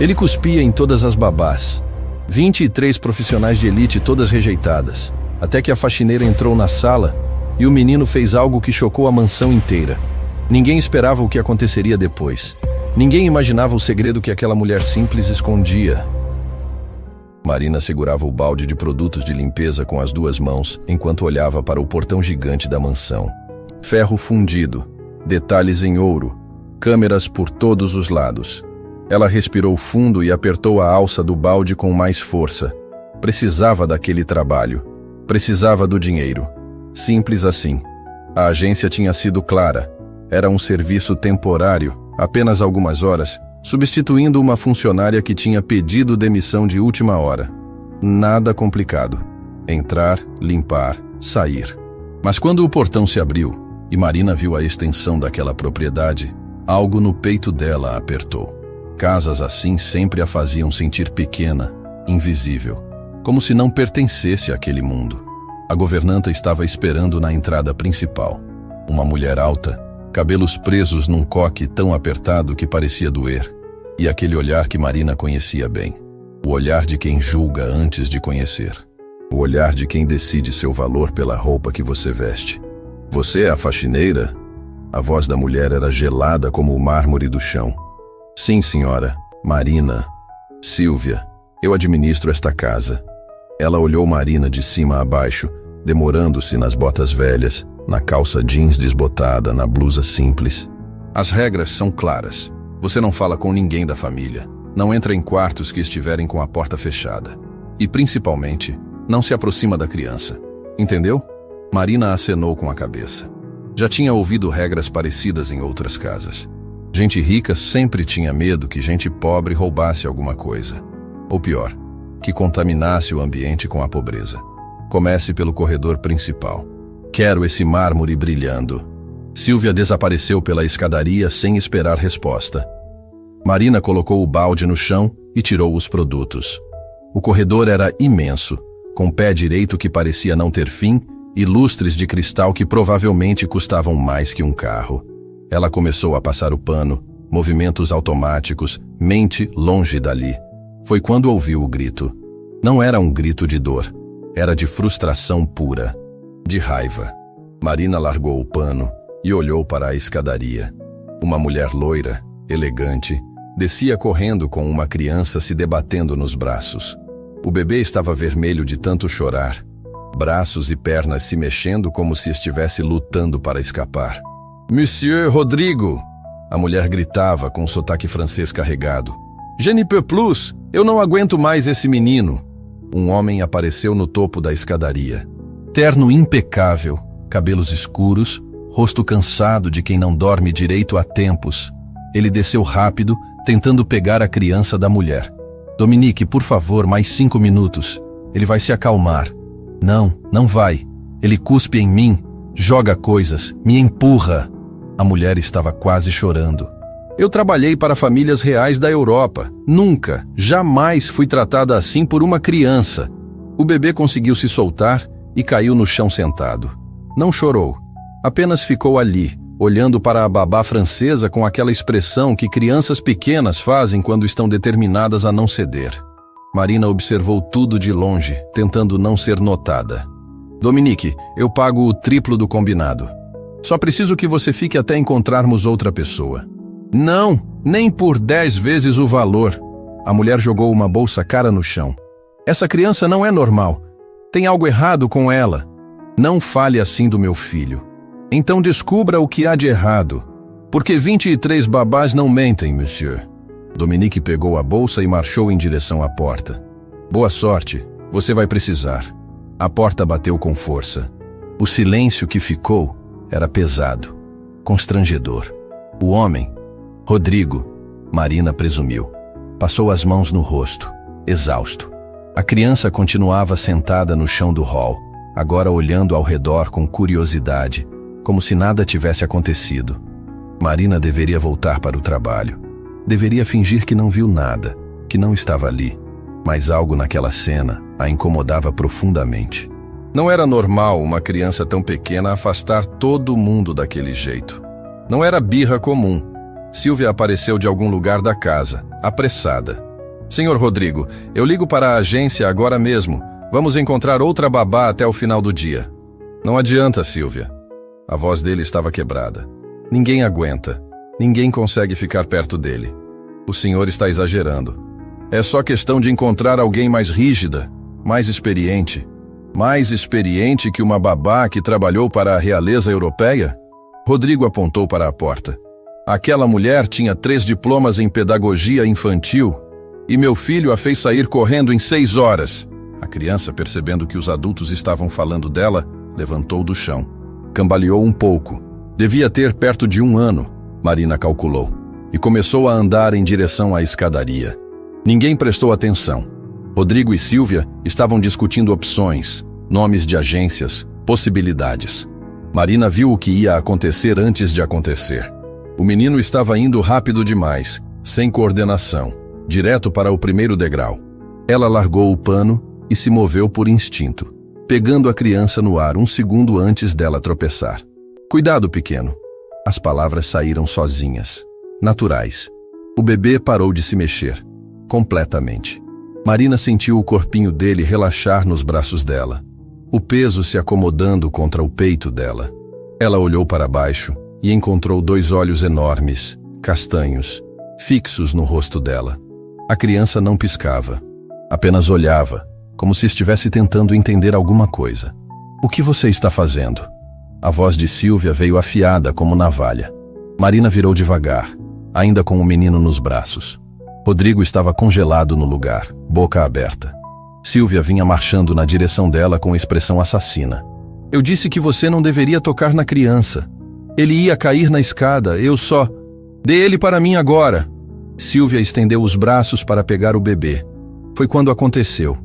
Ele cuspia em todas as babás. 23 profissionais de elite, todas rejeitadas. Até que a faxineira entrou na sala e o menino fez algo que chocou a mansão inteira. Ninguém esperava o que aconteceria depois. Ninguém imaginava o segredo que aquela mulher simples escondia. Marina segurava o balde de produtos de limpeza com as duas mãos, enquanto olhava para o portão gigante da mansão. Ferro fundido, detalhes em ouro, câmeras por todos os lados. Ela respirou fundo e apertou a alça do balde com mais força. Precisava daquele trabalho. Precisava do dinheiro. Simples assim. A agência tinha sido clara. Era um serviço temporário, apenas algumas horas, substituindo uma funcionária que tinha pedido demissão de última hora. Nada complicado. Entrar, limpar, sair. Mas quando o portão se abriu e Marina viu a extensão daquela propriedade, algo no peito dela apertou. Casas assim sempre a faziam sentir pequena, invisível, como se não pertencesse àquele mundo. A governanta estava esperando na entrada principal. Uma mulher alta, cabelos presos num coque tão apertado que parecia doer, e aquele olhar que Marina conhecia bem. O olhar de quem julga antes de conhecer. O olhar de quem decide seu valor pela roupa que você veste. Você é a faxineira? A voz da mulher era gelada como o mármore do chão. Sim, senhora. Marina. Silvia. Eu administro esta casa. Ela olhou Marina de cima a baixo, demorando-se nas botas velhas, na calça jeans desbotada, na blusa simples. As regras são claras. Você não fala com ninguém da família. Não entra em quartos que estiverem com a porta fechada. E, principalmente, não se aproxima da criança. Entendeu? Marina acenou com a cabeça. Já tinha ouvido regras parecidas em outras casas. Gente rica sempre tinha medo que gente pobre roubasse alguma coisa. Ou pior, que contaminasse o ambiente com a pobreza. Comece pelo corredor principal. Quero esse mármore brilhando. Silvia desapareceu pela escadaria sem esperar resposta. Marina colocou o balde no chão e tirou os produtos. O corredor era imenso, com pé direito que parecia não ter fim e lustres de cristal que provavelmente custavam mais que um carro. Ela começou a passar o pano, movimentos automáticos, mente longe dali. Foi quando ouviu o grito. Não era um grito de dor, era de frustração pura, de raiva. Marina largou o pano e olhou para a escadaria. Uma mulher loira, elegante, descia correndo com uma criança se debatendo nos braços. O bebê estava vermelho de tanto chorar, braços e pernas se mexendo como se estivesse lutando para escapar. Monsieur Rodrigo! A mulher gritava com sotaque francês carregado. Je ne peux plus! Eu não aguento mais esse menino! Um homem apareceu no topo da escadaria. Terno impecável, cabelos escuros, rosto cansado de quem não dorme direito há tempos. Ele desceu rápido, tentando pegar a criança da mulher. Dominique, por favor, mais 5 minutos. Ele vai se acalmar. Não, não vai. Ele cuspe em mim, joga coisas, me empurra. A mulher estava quase chorando. Eu trabalhei para famílias reais da Europa. Nunca, jamais fui tratada assim por uma criança. O bebê conseguiu se soltar e caiu no chão sentado. Não chorou. Apenas ficou ali, olhando para a babá francesa com aquela expressão que crianças pequenas fazem quando estão determinadas a não ceder. Marina observou tudo de longe, tentando não ser notada. Dominique, eu pago o triplo do combinado. Só preciso que você fique até encontrarmos outra pessoa. Não, nem por 10 vezes o valor. A mulher jogou uma bolsa cara no chão. Essa criança não é normal. Tem algo errado com ela. Não fale assim do meu filho. Então descubra o que há de errado. Porque 23 babás não mentem, monsieur. Dominique pegou a bolsa e marchou em direção à porta. Boa sorte, você vai precisar. A porta bateu com força. O silêncio que ficou era pesado, constrangedor. O homem, Rodrigo, Marina presumiu, passou as mãos no rosto, exausto. A criança continuava sentada no chão do hall, agora olhando ao redor com curiosidade, como se nada tivesse acontecido. Marina deveria voltar para o trabalho. Deveria fingir que não viu nada, que não estava ali. Mas algo naquela cena a incomodava profundamente. Não era normal uma criança tão pequena afastar todo mundo daquele jeito. Não era birra comum. Silvia apareceu de algum lugar da casa, apressada. Senhor Rodrigo, eu ligo para a agência agora mesmo. Vamos encontrar outra babá até o final do dia. Não adianta, Silvia. A voz dele estava quebrada. Ninguém aguenta. Ninguém consegue ficar perto dele. O senhor está exagerando. É só questão de encontrar alguém mais rígida, mais experiente. Mais experiente que uma babá que trabalhou para a realeza europeia? Rodrigo apontou para a porta. Aquela mulher tinha 3 diplomas em pedagogia infantil e meu filho a fez sair correndo em 6 horas. A criança, percebendo que os adultos estavam falando dela, levantou do chão. Cambaleou um pouco. Devia ter perto de 1 ano, Marina calculou, e começou a andar em direção à escadaria. Ninguém prestou atenção. Rodrigo e Silvia estavam discutindo opções, nomes de agências, possibilidades. Marina viu o que ia acontecer antes de acontecer. O menino estava indo rápido demais, sem coordenação, direto para o primeiro degrau. Ela largou o pano e se moveu por instinto, pegando a criança no ar 1 segundo antes dela tropeçar. Cuidado, pequeno. As palavras saíram sozinhas, naturais. O bebê parou de se mexer, completamente. Marina sentiu o corpinho dele relaxar nos braços dela, o peso se acomodando contra o peito dela. Ela olhou para baixo e encontrou 2 olhos enormes, castanhos, fixos no rosto dela. A criança não piscava, apenas olhava, como se estivesse tentando entender alguma coisa. O que você está fazendo? A voz de Silvia veio afiada como navalha. Marina virou devagar, ainda com o menino nos braços. Rodrigo estava congelado no lugar, boca aberta. Silvia vinha marchando na direção dela com expressão assassina. Eu disse que você não deveria tocar na criança. Ele ia cair na escada, eu só... Dê ele para mim agora. Silvia estendeu os braços para pegar o bebê. Foi quando aconteceu.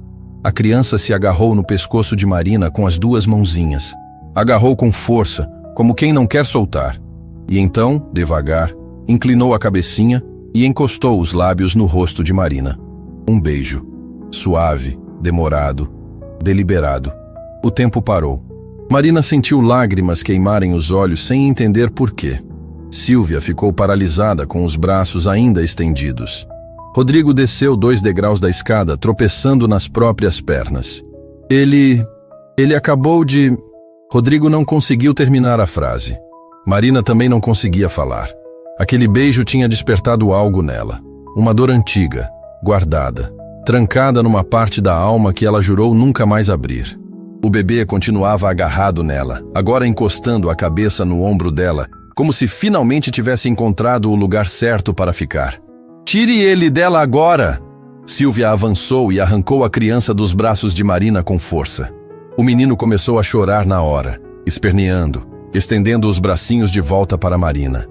A criança se agarrou no pescoço de Marina com as 2 mãozinhas. Agarrou com força, como quem não quer soltar. E então, devagar, inclinou a cabecinha e encostou os lábios no rosto de Marina. Um beijo. Suave, demorado, deliberado. O tempo parou. Marina sentiu lágrimas queimarem os olhos sem entender por quê. Silvia ficou paralisada com os braços ainda estendidos. Rodrigo desceu 2 degraus da escada, tropeçando nas próprias pernas. Ele acabou de... Rodrigo não conseguiu terminar a frase. Marina também não conseguia falar. Aquele beijo tinha despertado algo nela. Uma dor antiga, guardada, trancada numa parte da alma que ela jurou nunca mais abrir. O bebê continuava agarrado nela, agora encostando a cabeça no ombro dela, como se finalmente tivesse encontrado o lugar certo para ficar. Tire ele dela agora! Silvia avançou e arrancou a criança dos braços de Marina com força. O menino começou a chorar na hora, esperneando, estendendo os bracinhos de volta para Marina.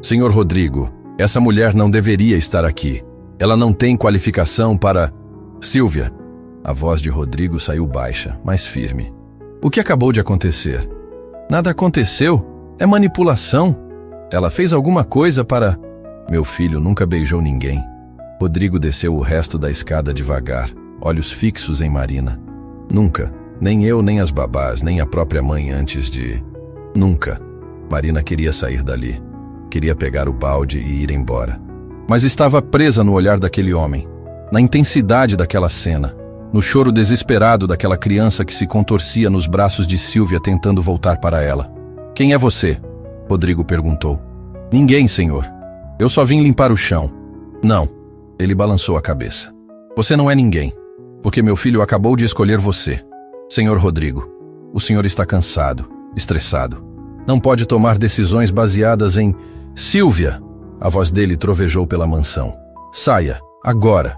Senhor Rodrigo, essa mulher não deveria estar aqui. Ela não tem qualificação para... Silvia. A voz de Rodrigo saiu baixa, mas firme. O que acabou de acontecer? Nada aconteceu? É manipulação? Ela fez alguma coisa para... Meu filho nunca beijou ninguém. Rodrigo desceu o resto da escada devagar, olhos fixos em Marina. Nunca. Nem eu, nem as babás, nem a própria mãe antes de... Nunca. Marina queria sair dali. Queria pegar o balde e ir embora. Mas estava presa no olhar daquele homem, na intensidade daquela cena, no choro desesperado daquela criança que se contorcia nos braços de Silvia tentando voltar para ela. Quem é você? Rodrigo perguntou. Ninguém, senhor. Eu só vim limpar o chão. Não. Ele balançou a cabeça. Você não é ninguém, porque meu filho acabou de escolher você. Senhor Rodrigo, o senhor está cansado, estressado. Não pode tomar decisões baseadas em... Silvia! A voz dele trovejou pela mansão. Saia, agora!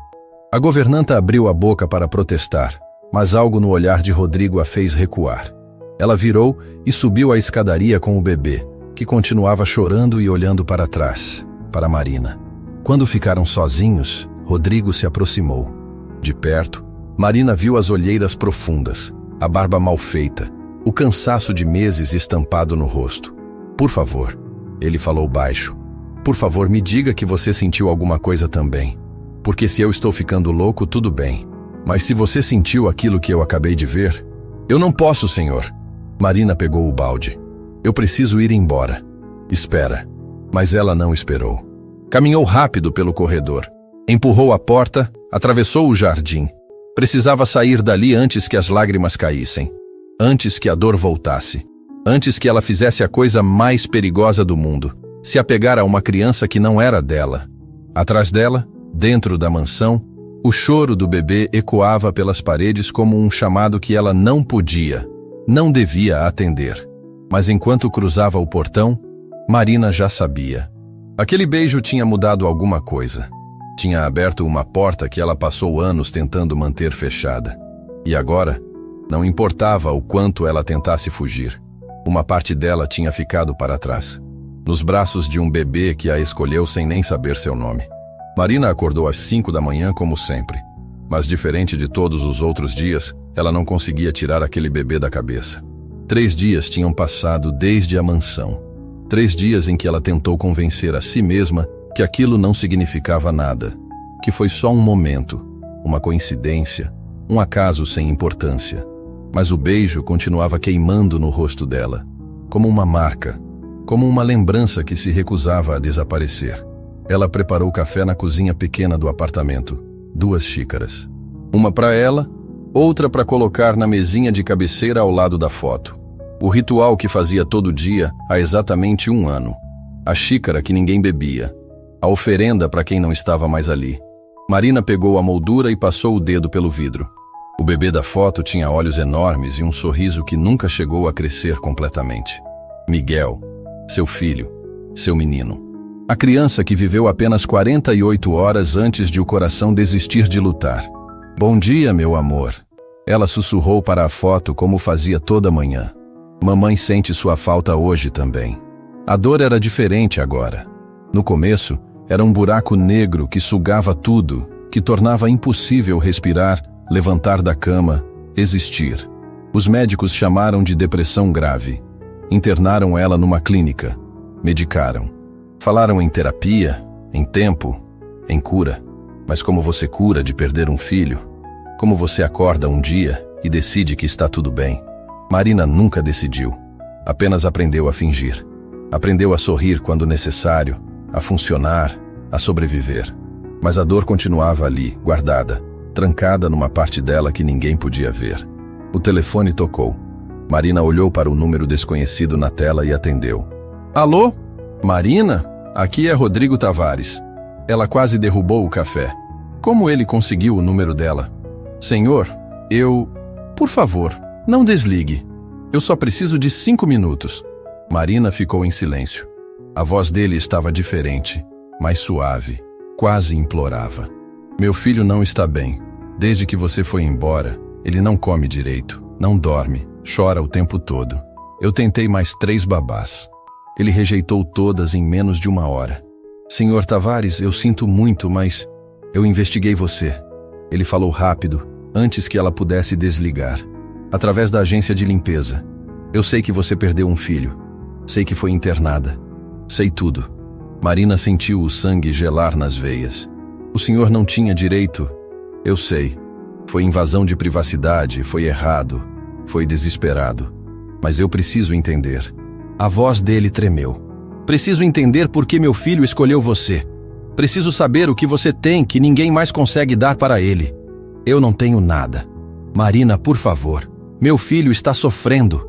A governanta abriu a boca para protestar, mas algo no olhar de Rodrigo a fez recuar. Ela virou e subiu a escadaria com o bebê, que continuava chorando e olhando para trás, para Marina. Quando ficaram sozinhos, Rodrigo se aproximou. De perto, Marina viu as olheiras profundas, a barba mal feita, o cansaço de meses estampado no rosto. Por favor, ele falou baixo. Por favor, me diga que você sentiu alguma coisa também. Porque se eu estou ficando louco, tudo bem. Mas se você sentiu aquilo que eu acabei de ver... Eu não posso, senhor. Marina pegou o balde. Eu preciso ir embora. Espera. Mas ela não esperou. Caminhou rápido pelo corredor. Empurrou a porta, Atravessou o jardim. Precisava sair dali antes que as lágrimas caíssem. Antes que a dor voltasse. Antes que ela fizesse a coisa mais perigosa do mundo. Se apegar a uma criança que não era dela. Atrás dela, dentro da mansão, o choro do bebê ecoava pelas paredes como um chamado que ela não podia, não devia atender. Mas enquanto cruzava o portão, Marina já sabia. Aquele beijo tinha mudado alguma coisa. Tinha aberto uma porta que ela passou anos tentando manter fechada. E agora, não importava o quanto ela tentasse fugir. Uma parte dela tinha ficado para trás, nos braços de um bebê que a escolheu sem nem saber seu nome. Marina acordou às 5 da manhã como sempre. Mas diferente de todos os outros dias, ela não conseguia tirar aquele bebê da cabeça. 3 dias tinham passado desde a mansão. 3 dias em que ela tentou convencer a si mesma que aquilo não significava nada, que foi só um momento, uma coincidência, um acaso sem importância. Mas o beijo continuava queimando no rosto dela, como uma marca, como uma lembrança que se recusava a desaparecer. Ela preparou café na cozinha pequena do apartamento, 2 xícaras. Uma para ela, outra para colocar na mesinha de cabeceira ao lado da foto. O ritual que fazia todo dia há exatamente 1 ano. A xícara que ninguém bebia. A oferenda para quem não estava mais ali. Marina pegou a moldura e passou o dedo pelo vidro. O bebê da foto tinha olhos enormes e um sorriso que nunca chegou a crescer completamente. Miguel, seu filho, seu menino. A criança que viveu apenas 48 horas antes de o coração desistir de lutar. Bom dia, meu amor. Ela sussurrou para a foto como fazia toda manhã. Mamãe sente sua falta hoje também. A dor era diferente agora. No começo, era um buraco negro que sugava tudo, que tornava impossível respirar, levantar da cama, existir. Os médicos chamaram de depressão grave. Internaram ela numa clínica. Medicaram. Falaram em terapia, em tempo, em cura. Mas como você cura de perder um filho? Como você acorda um dia e decide que está tudo bem? Marina nunca decidiu. Apenas aprendeu a fingir. Aprendeu a sorrir quando necessário, a funcionar, a sobreviver. Mas a dor continuava ali, guardada, trancada numa parte dela que ninguém podia ver. O telefone tocou. Marina olhou para o número desconhecido na tela e atendeu. Alô? Marina? Aqui é Rodrigo Tavares. Ela quase derrubou o café. Como ele conseguiu o número dela? Senhor, Por favor, não desligue. Eu só preciso de 5 minutos. Marina ficou em silêncio. A voz dele estava diferente, mais suave, quase implorava. Meu filho não está bem. Desde que você foi embora, ele não come direito, não dorme, chora o tempo todo. Eu tentei mais 3 babás. Ele rejeitou todas em menos de 1 hora. Senhor Tavares, eu sinto muito, mas eu investiguei você. Ele falou rápido, antes que ela pudesse desligar. Através da agência de limpeza. Eu sei que você perdeu um filho. Sei que foi internada. Sei tudo. Marina sentiu o sangue gelar nas veias. O senhor não tinha direito. Eu sei. Foi invasão de privacidade, foi errado, foi desesperado. Mas eu preciso entender. A voz dele tremeu. Preciso entender por que meu filho escolheu você. Preciso saber o que você tem que ninguém mais consegue dar para ele. Eu não tenho nada. Marina, por favor. Meu filho está sofrendo.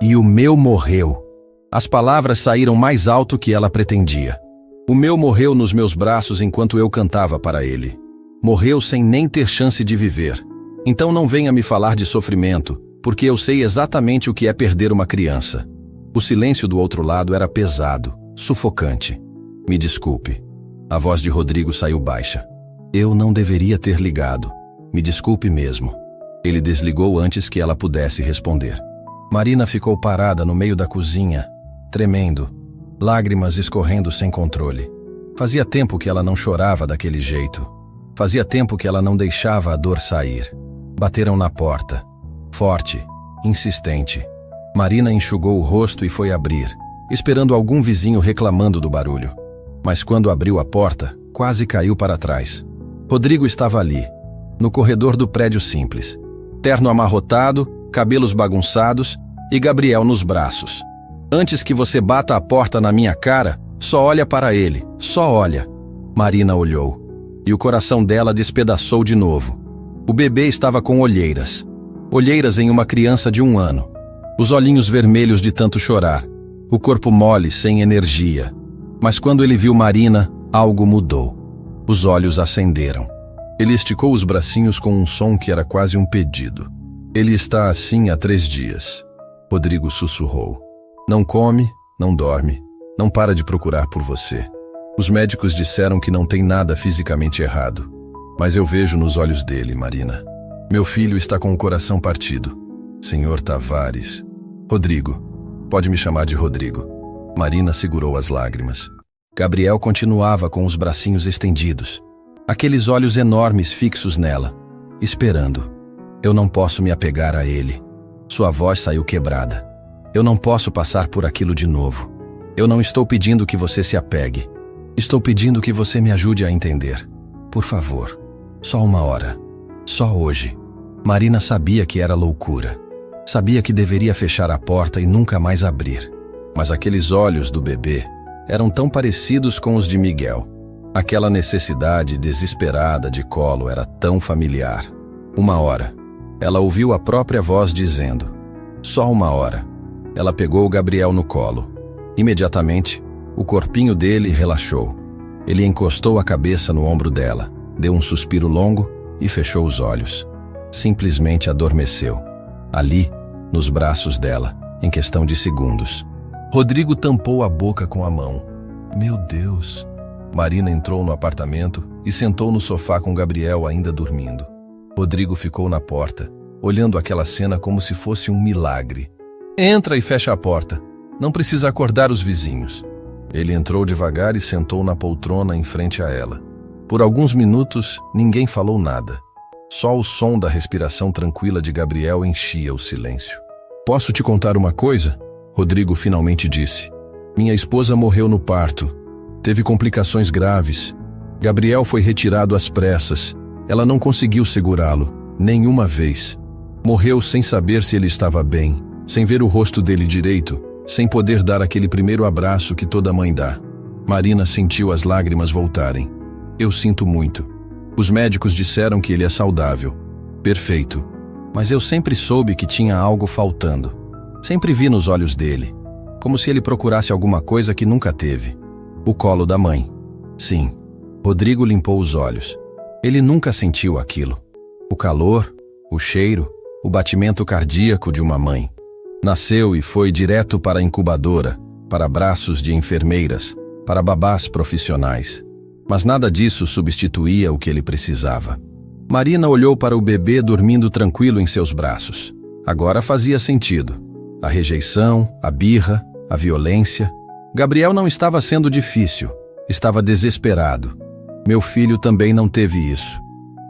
E o meu morreu. As palavras saíram mais alto que ela pretendia. O meu morreu nos meus braços enquanto eu cantava para ele. Morreu sem nem ter chance de viver. Então não venha me falar de sofrimento, porque eu sei exatamente o que é perder uma criança. O silêncio do outro lado era pesado, sufocante. Me desculpe. A voz de Rodrigo saiu baixa. Eu não deveria ter ligado. Me desculpe mesmo. Ele desligou antes que ela pudesse responder. Marina ficou parada no meio da cozinha, tremendo, lágrimas escorrendo sem controle. Fazia tempo que ela não chorava daquele jeito. Fazia tempo que ela não deixava a dor sair. Bateram na porta. Forte, insistente. Marina enxugou o rosto e foi abrir, esperando algum vizinho reclamando do barulho. Mas quando abriu a porta, quase caiu para trás. Rodrigo estava ali, no corredor do prédio simples. Terno amarrotado, cabelos bagunçados e Gabriel nos braços. Antes que você bata a porta na minha cara, só olha para ele, só olha. Marina olhou. e o coração dela despedaçou de novo. O bebê estava com olheiras. Olheiras em uma criança de 1 ano. Os olhinhos vermelhos de tanto chorar. O corpo mole, sem energia. Mas quando ele viu Marina, algo mudou. Os olhos acenderam. Ele esticou os bracinhos com um som que era quase um pedido. Ele está assim há 3 dias. Rodrigo sussurrou. Não come, não dorme, não para de procurar por você. Os médicos disseram que não tem nada fisicamente errado. Mas eu vejo nos olhos dele, Marina. Meu filho está com o coração partido. Senhor Tavares. Rodrigo. Pode me chamar de Rodrigo. Marina segurou as lágrimas. Gabriel continuava com os bracinhos estendidos. Aqueles olhos enormes fixos nela, esperando. Eu não posso me apegar a ele. Sua voz saiu quebrada. Eu não posso passar por aquilo de novo. Eu não estou pedindo que você se apegue. Estou pedindo que você me ajude a entender. Por favor. Só 1 hora. Só hoje. Marina sabia que era loucura. Sabia que deveria fechar a porta e nunca mais abrir. Mas aqueles olhos do bebê eram tão parecidos com os de Miguel. Aquela necessidade desesperada de colo era tão familiar. 1 hora. Ela ouviu a própria voz dizendo. Só 1 hora. Ela pegou o Gabriel no colo. Imediatamente, o corpinho dele relaxou. Ele encostou a cabeça no ombro dela, deu um suspiro longo e fechou os olhos. Simplesmente adormeceu. Ali, nos braços dela, em questão de segundos. Rodrigo tampou a boca com a mão. Meu Deus! Marina entrou no apartamento e sentou no sofá com Gabriel ainda dormindo. Rodrigo ficou na porta, olhando aquela cena como se fosse um milagre. Entra e fecha a porta. Não precisa acordar os vizinhos. Ele entrou devagar e sentou na poltrona em frente a ela. Por alguns minutos, ninguém falou nada. Só o som da respiração tranquila de Gabriel enchia o silêncio. Posso te contar uma coisa? Rodrigo finalmente disse. Minha esposa morreu no parto. Teve complicações graves. Gabriel foi retirado às pressas. Ela não conseguiu segurá-lo, nenhuma vez. Morreu sem saber se ele estava bem, sem ver o rosto dele direito, sem poder dar aquele primeiro abraço que toda mãe dá. Marina sentiu as lágrimas voltarem. Eu sinto muito. Os médicos disseram que ele é saudável. Perfeito. Mas eu sempre soube que tinha algo faltando. Sempre vi nos olhos dele, como se ele procurasse alguma coisa que nunca teve. O colo da mãe. Sim. Rodrigo limpou os olhos. Ele nunca sentiu aquilo. O calor, o cheiro, o batimento cardíaco de uma mãe. Nasceu e foi direto para a incubadora, para braços de enfermeiras, para babás profissionais. Mas nada disso substituía o que ele precisava. Marina olhou para o bebê dormindo tranquilo em seus braços. Agora fazia sentido. A rejeição, a birra, a violência. Gabriel não estava sendo difícil, estava desesperado. Meu filho também não teve isso.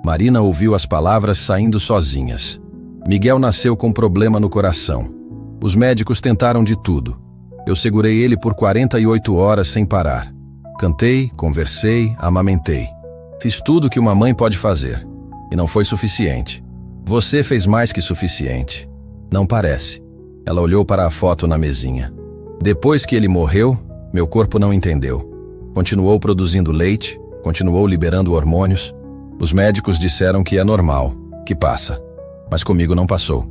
Marina ouviu as palavras saindo sozinhas. Miguel nasceu com problema no coração. Os médicos tentaram de tudo. Eu segurei ele por 48 horas sem parar. Cantei, conversei, amamentei. Fiz tudo que uma mãe pode fazer. E não foi suficiente. Você fez mais que suficiente. Não parece. Ela olhou para a foto na mesinha. Depois que ele morreu, meu corpo não entendeu. Continuou produzindo leite, continuou liberando hormônios. Os médicos disseram que é normal, que passa. Mas comigo não passou.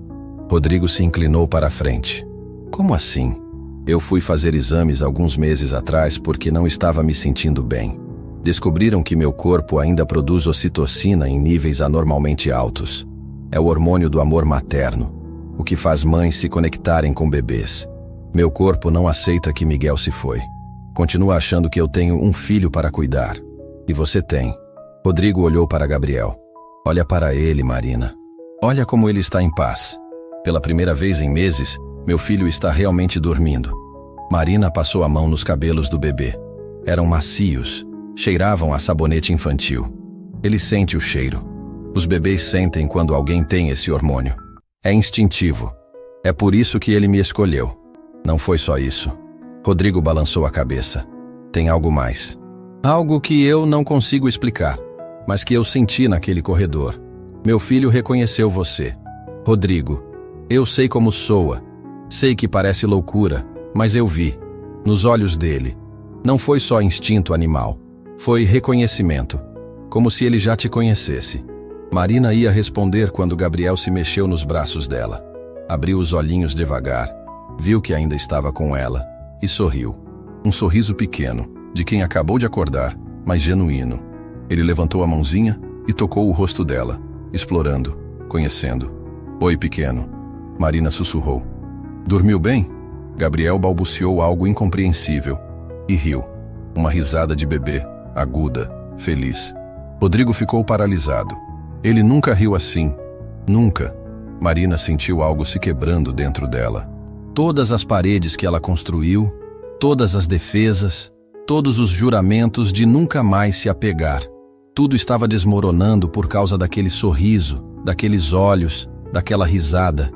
Rodrigo se inclinou para a frente. Como assim? Eu fui fazer exames alguns meses atrás porque não estava me sentindo bem. Descobriram que meu corpo ainda produz ocitocina em níveis anormalmente altos. É o hormônio do amor materno, o que faz mães se conectarem com bebês. Meu corpo não aceita que Miguel se foi. Continua achando que eu tenho um filho para cuidar. E você tem. Rodrigo olhou para Gabriel. Olha para ele, Marina. Olha como ele está em paz. Pela primeira vez em meses, meu filho está realmente dormindo. Marina passou a mão nos cabelos do bebê. Eram macios, cheiravam a sabonete infantil. Ele sente o cheiro. Os bebês sentem quando alguém tem esse hormônio. É instintivo. É por isso que ele me escolheu. Não foi só isso. Rodrigo balançou a cabeça. Tem algo mais. Algo que eu não consigo explicar, mas que eu senti naquele corredor. Meu filho reconheceu você. Rodrigo, eu sei como soa. Sei que parece loucura, mas eu vi. Nos olhos dele. Não foi só instinto animal. Foi reconhecimento. como se ele já te conhecesse. Marina ia responder quando Gabriel se mexeu nos braços dela. Abriu os olhinhos devagar, viu que ainda estava com ela e sorriu. Um sorriso pequeno, de quem acabou de acordar, mas genuíno. Ele levantou a mãozinha e tocou o rosto dela, explorando, conhecendo. Oi, pequeno, Marina sussurrou. Dormiu bem? Gabriel balbuciou algo incompreensível e riu. Uma risada de bebê, aguda, feliz. Rodrigo ficou paralisado. Ele nunca riu assim. Nunca. Marina sentiu algo se quebrando dentro dela. Todas as paredes que ela construiu, todas as defesas, todos os juramentos de nunca mais se apegar. Tudo estava desmoronando por causa daquele sorriso, daqueles olhos, daquela risada.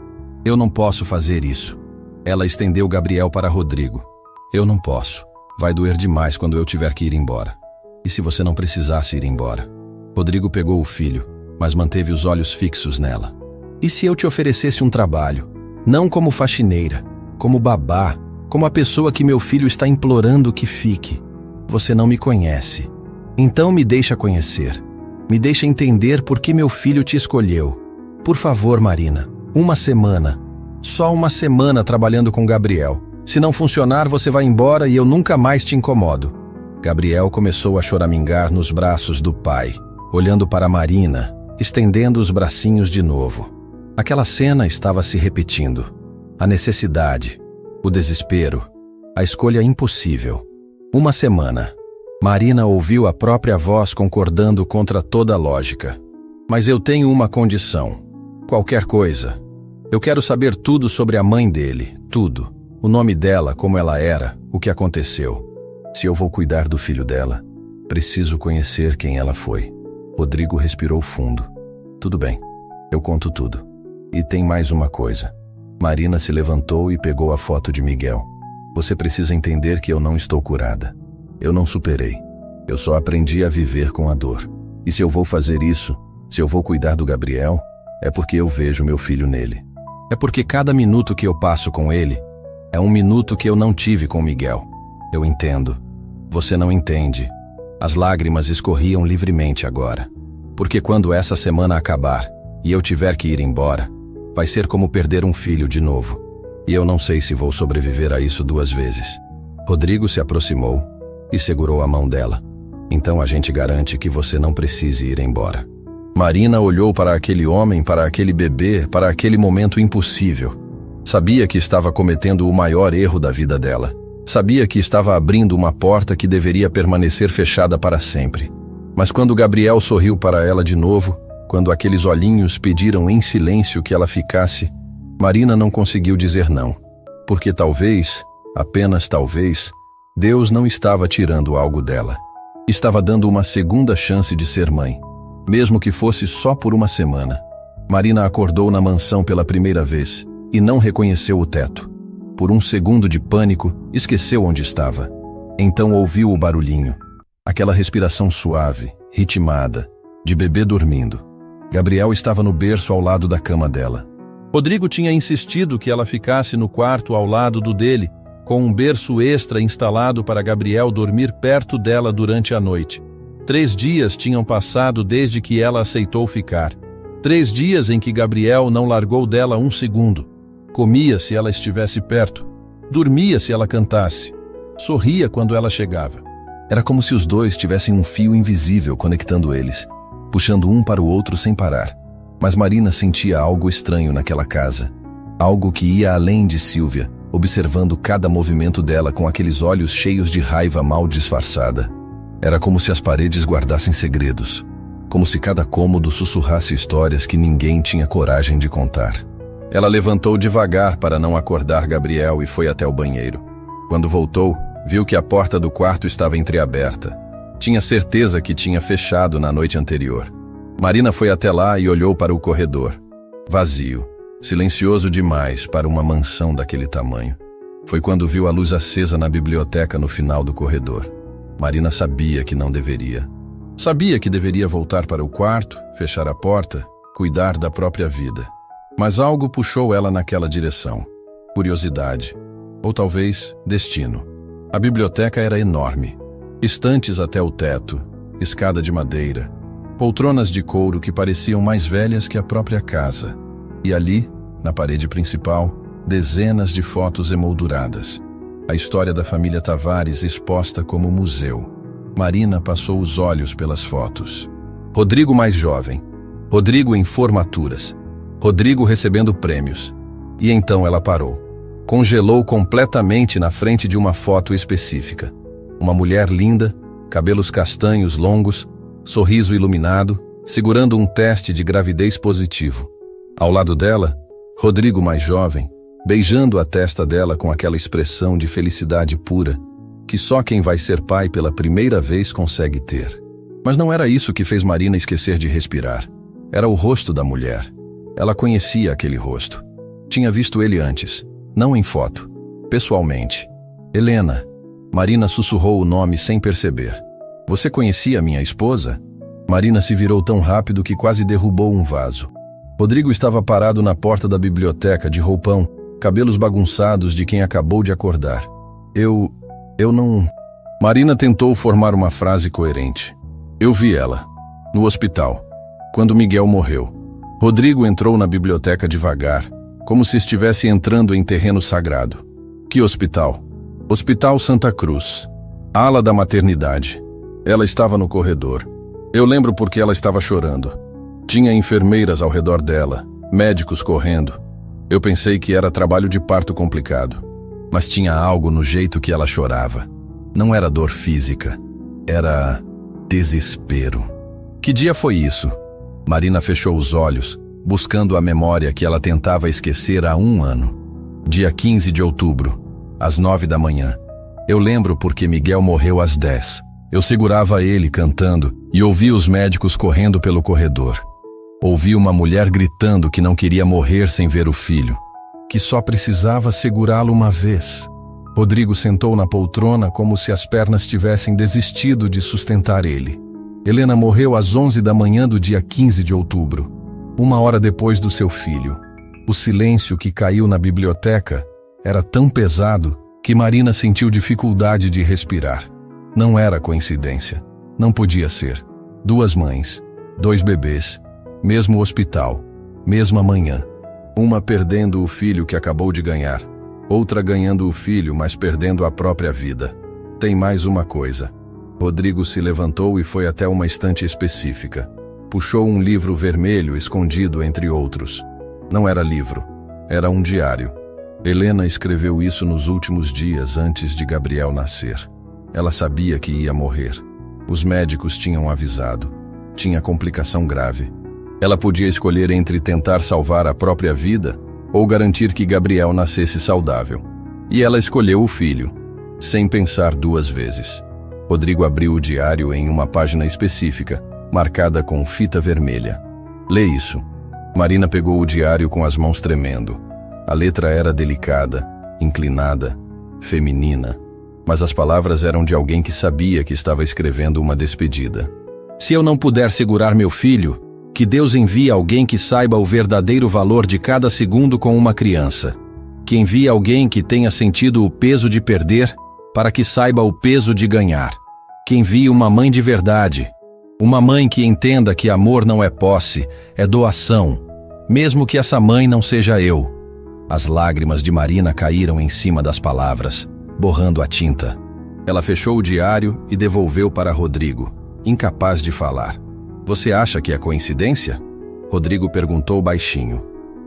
Eu não posso fazer isso. Ela estendeu Gabriel para Rodrigo. Eu não posso. Vai doer demais quando eu tiver que ir embora. E se você não precisasse ir embora? Rodrigo pegou o filho, mas manteve os olhos fixos nela. E se eu te oferecesse um trabalho? Não como faxineira, como babá, como a pessoa que meu filho está implorando que fique. Você não me conhece. Então me deixa conhecer. Me deixa entender por que meu filho te escolheu. Por favor, Marina, uma semana. Só uma semana trabalhando com Gabriel. Se não funcionar, você vai embora e eu nunca mais te incomodo. Gabriel começou a choramingar nos braços do pai, olhando para Marina, estendendo os bracinhos de novo. Aquela cena estava se repetindo. A necessidade, o desespero, a escolha impossível. Uma semana. Marina ouviu a própria voz concordando contra toda a lógica. Mas eu tenho uma condição. Qualquer coisa. Eu quero saber tudo sobre a mãe dele, tudo. O nome dela, como ela era, o que aconteceu. Se eu vou cuidar do filho dela, preciso conhecer quem ela foi. Rodrigo respirou fundo. Tudo bem, eu conto tudo. E tem mais uma coisa. Marina se levantou e pegou a foto de Miguel. Você precisa entender que eu não estou curada. Eu não superei. Eu só aprendi a viver com a dor. E se eu vou fazer isso, se eu vou cuidar do Gabriel, é porque eu vejo meu filho nele. É porque cada minuto que eu passo com ele é um minuto que eu não tive com Miguel. Eu entendo. Você não entende. As lágrimas escorriam livremente agora. Porque quando essa semana acabar e eu tiver que ir embora, vai ser como perder um filho de novo. E eu não sei se vou sobreviver a isso 2 vezes. Rodrigo se aproximou e segurou a mão dela. Então a gente garante que você não precise ir embora. Marina olhou para aquele homem, para aquele bebê, para aquele momento impossível. Sabia que estava cometendo o maior erro da vida dela. Sabia que estava abrindo uma porta que deveria permanecer fechada para sempre. Mas quando Gabriel sorriu para ela de novo, quando aqueles olhinhos pediram em silêncio que ela ficasse, Marina não conseguiu dizer não. Porque talvez, apenas talvez, Deus não estava tirando algo dela. Estava dando uma segunda chance de ser mãe, mesmo que fosse só por uma semana. Marina acordou na mansão pela primeira vez e não reconheceu o teto. Por um segundo de pânico, esqueceu onde estava. Então ouviu o barulhinho. Aquela respiração suave, ritmada, de bebê dormindo. Gabriel estava no berço ao lado da cama dela. Rodrigo tinha insistido que ela ficasse no quarto ao lado do dele, com um berço extra instalado para Gabriel dormir perto dela durante a noite. 3 dias tinham passado desde que ela aceitou ficar. 3 dias em que Gabriel não largou dela um segundo. Comia se ela estivesse perto. Dormia se ela cantasse. Sorria quando ela chegava. Era como se os dois tivessem um fio invisível conectando eles, puxando um para o outro sem parar. Mas Marina sentia algo estranho naquela casa. Algo que ia além de Silvia, observando cada movimento dela com aqueles olhos cheios de raiva mal disfarçada. Era como se as paredes guardassem segredos. Como se cada cômodo sussurrasse histórias que ninguém tinha coragem de contar. Ela levantou devagar para não acordar Gabriel e foi até o banheiro. Quando voltou, viu que a porta do quarto estava entreaberta. Tinha certeza que tinha fechado na noite anterior. Marina foi até lá e olhou para o corredor. Vazio, silencioso demais para uma mansão daquele tamanho. Foi quando viu a luz acesa na biblioteca no final do corredor. Marina sabia que não deveria. Sabia que deveria voltar para o quarto, fechar a porta, cuidar da própria vida. Mas algo puxou ela naquela direção. Curiosidade. Ou talvez destino. A biblioteca era enorme. Estantes até o teto, escada de madeira, Poltronas de couro que pareciam mais velhas que a própria casa. E ali, na parede principal, dezenas de fotos emolduradas. A história da família Tavares exposta como museu. Marina passou os olhos pelas fotos. Rodrigo mais jovem. Rodrigo em formaturas. Rodrigo recebendo prêmios. E então ela parou. Congelou completamente na frente de uma foto específica. Uma mulher linda, cabelos castanhos longos, sorriso iluminado, segurando um teste de gravidez positivo. Ao lado dela, Rodrigo mais jovem, beijando a testa dela com aquela expressão de felicidade pura, que só quem vai ser pai pela primeira vez consegue ter. Mas não era isso que fez Marina esquecer de respirar. Era o rosto da mulher. Ela conhecia aquele rosto. Tinha visto ele antes, não em foto, pessoalmente. Helena. Marina sussurrou o nome sem perceber. Você conhecia minha esposa? Marina se virou tão rápido que quase derrubou um vaso. Rodrigo estava parado na porta da biblioteca de roupão, cabelos bagunçados de quem acabou de acordar. Eu não... Marina tentou formar uma frase coerente. Eu vi ela, no hospital, quando Miguel morreu. Rodrigo entrou na biblioteca devagar, como se estivesse entrando em terreno sagrado. Que hospital? Hospital Santa Cruz, ala da maternidade. Ela estava no corredor. Eu lembro porque ela estava chorando. Tinha enfermeiras ao redor dela, médicos correndo. Eu pensei que era trabalho de parto complicado. Mas tinha algo no jeito que ela chorava. Não era dor física. Era desespero. Que dia foi isso? Marina fechou os olhos, buscando a memória que ela tentava esquecer há 1 ano. Dia 15 de outubro, às 9 da manhã. Eu lembro porque Miguel morreu às 10. Eu segurava ele cantando e ouvi os médicos correndo pelo corredor. Ouvi uma mulher gritando que não queria morrer sem ver o filho, que só precisava segurá-lo uma vez. Rodrigo sentou na poltrona como se as pernas tivessem desistido de sustentar ele. Helena morreu às 11 da manhã do dia 15 de outubro, 1 hora depois do seu filho. O silêncio que caiu na biblioteca era tão pesado que Marina sentiu dificuldade de respirar. Não era coincidência. Não podia ser. 2 mães, 2 bebês, mesmo hospital, mesma manhã. Uma perdendo o filho que acabou de ganhar, outra ganhando o filho, mas perdendo a própria vida. Tem mais uma coisa. Rodrigo se levantou e foi até uma estante específica. Puxou um livro vermelho escondido entre outros. Não era livro, era um diário. Helena escreveu isso nos últimos dias antes de Gabriel nascer. Ela sabia que ia morrer. Os médicos tinham avisado. Tinha complicação grave. Ela podia escolher entre tentar salvar a própria vida ou garantir que Gabriel nascesse saudável. E ela escolheu o filho, sem pensar 2 vezes. Rodrigo abriu o diário em uma página específica, marcada com fita vermelha. Lê isso. Marina pegou o diário com as mãos tremendo. A letra era delicada, inclinada, feminina. Mas as palavras eram de alguém que sabia que estava escrevendo uma despedida. Se eu não puder segurar meu filho, que Deus envie alguém que saiba o verdadeiro valor de cada segundo com uma criança. Que envie alguém que tenha sentido o peso de perder, para que saiba o peso de ganhar. Que envie uma mãe de verdade. Uma mãe que entenda que amor não é posse, é doação. Mesmo que essa mãe não seja eu. As lágrimas de Marina caíram em cima das palavras, borrando a tinta. Ela fechou o diário e devolveu para Rodrigo, incapaz de falar. Você acha que é coincidência? Rodrigo perguntou baixinho.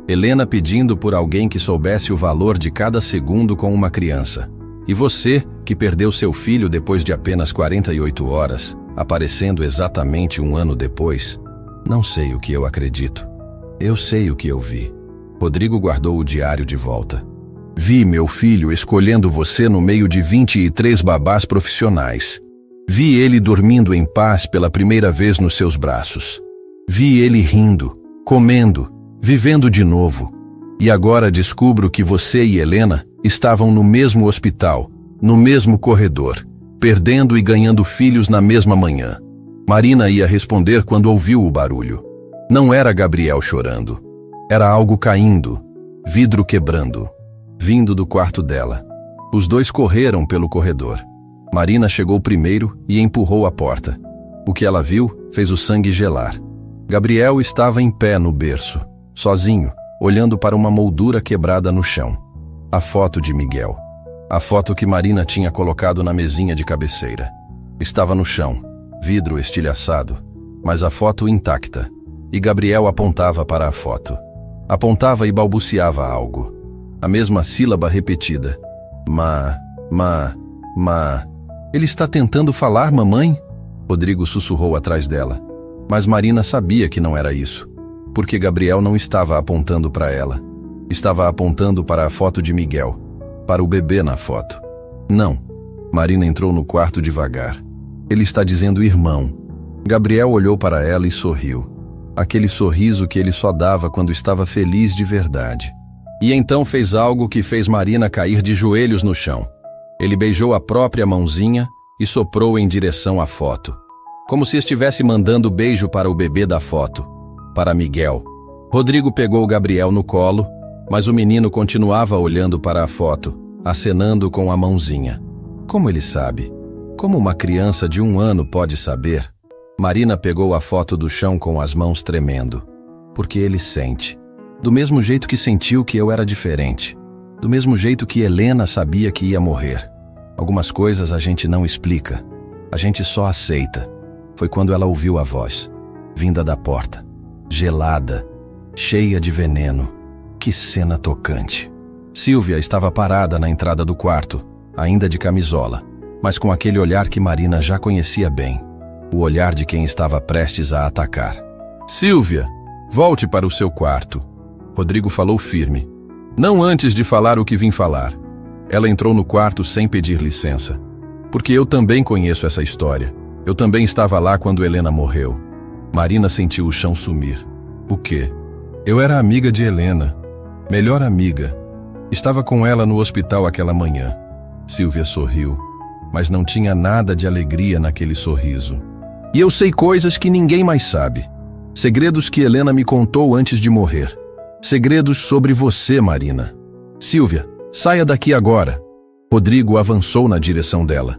Helena pedindo por alguém que soubesse o valor de cada segundo com uma criança. E você, que perdeu seu filho depois de apenas 48 horas, aparecendo exatamente 1 ano depois? Não sei o que eu acredito. Eu sei o que eu vi. Rodrigo guardou o diário de volta. Vi meu filho escolhendo você no meio de 23 babás profissionais. Vi ele dormindo em paz pela primeira vez nos seus braços. Vi ele rindo, comendo, vivendo de novo. E agora descubro que você e Helena estavam no mesmo hospital, no mesmo corredor, perdendo e ganhando filhos na mesma manhã. Marina ia responder quando ouviu o barulho. Não era Gabriel chorando. Era algo caindo, vidro quebrando, vindo do quarto dela. Os dois correram pelo corredor. Marina chegou primeiro e empurrou a porta. O que ela viu fez o sangue gelar. Gabriel estava em pé no berço, sozinho, olhando para uma moldura quebrada no chão. A foto de Miguel. A foto que Marina tinha colocado na mesinha de cabeceira. Estava no chão, vidro estilhaçado, mas a foto intacta. E Gabriel apontava para a foto. Apontava e balbuciava algo. A mesma sílaba repetida. Ma. Ele está tentando falar, mamãe? Rodrigo sussurrou atrás dela. Mas Marina sabia que não era isso. Porque Gabriel não estava apontando para ela. Estava apontando para a foto de Miguel. Para o bebê na foto. Não. Marina entrou no quarto devagar. Ele está dizendo irmão. Gabriel olhou para ela e sorriu. Aquele sorriso que ele só dava quando estava feliz de verdade. E então fez algo que fez Marina cair de joelhos no chão. Ele beijou a própria mãozinha e soprou em direção à foto. Como se estivesse mandando beijo para o bebê da foto. Para Miguel. Rodrigo pegou Gabriel no colo, mas o menino continuava olhando para a foto, acenando com a mãozinha. Como ele sabe? Como uma criança de 1 ano pode saber? Marina pegou a foto do chão com as mãos tremendo. Porque ele sente. Do mesmo jeito que sentiu que eu era diferente. Do mesmo jeito que Helena sabia que ia morrer. Algumas coisas a gente não explica. A gente só aceita. Foi quando ela ouviu a voz, vinda da porta. Gelada, cheia de veneno. Que cena tocante. Sílvia estava parada na entrada do quarto, ainda de camisola, mas com aquele olhar que Marina já conhecia bem. O olhar de quem estava prestes a atacar. Sílvia, volte para o seu quarto. Rodrigo falou firme. Não antes de falar o que vim falar. Ela entrou no quarto sem pedir licença. Porque eu também conheço essa história. Eu também estava lá quando Helena morreu. Marina sentiu o chão sumir. O quê? Eu era amiga de Helena. Melhor amiga. Estava com ela no hospital aquela manhã. Sílvia sorriu, mas não tinha nada de alegria naquele sorriso. E eu sei coisas que ninguém mais sabe. Segredos que Helena me contou antes de morrer. Segredos sobre você, Marina. Sílvia, saia daqui agora. Rodrigo avançou na direção dela.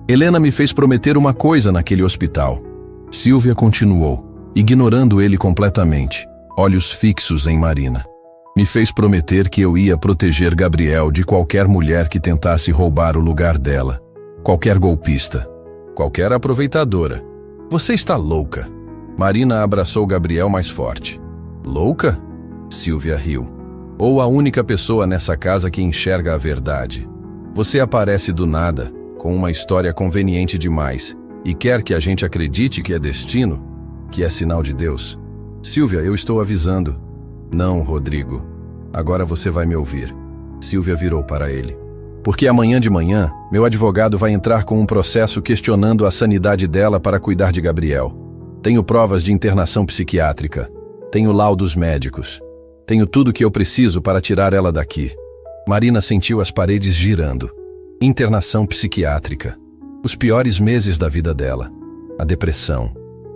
Helena me fez prometer uma coisa naquele hospital. Sílvia continuou, ignorando ele completamente, olhos fixos em Marina. Me fez prometer que eu ia proteger Gabriel de qualquer mulher que tentasse roubar o lugar dela. Qualquer golpista. Qualquer aproveitadora. Você está louca. Marina abraçou Gabriel mais forte. Louca? Sílvia riu. Ou a única pessoa nessa casa que enxerga a verdade. Você aparece do nada, com uma história conveniente demais, e quer que a gente acredite que é destino? Que é sinal de Deus? Sílvia, eu estou avisando. Não, Rodrigo. Agora você vai me ouvir. Sílvia virou para ele. Porque amanhã de manhã, meu advogado vai entrar com um processo questionando a sanidade dela para cuidar de Gabriel. Tenho provas de internação psiquiátrica. Tenho laudos médicos. Tenho tudo que eu preciso para tirar ela daqui. Marina sentiu as paredes girando. Internação psiquiátrica. Os piores meses da vida dela. A depressão.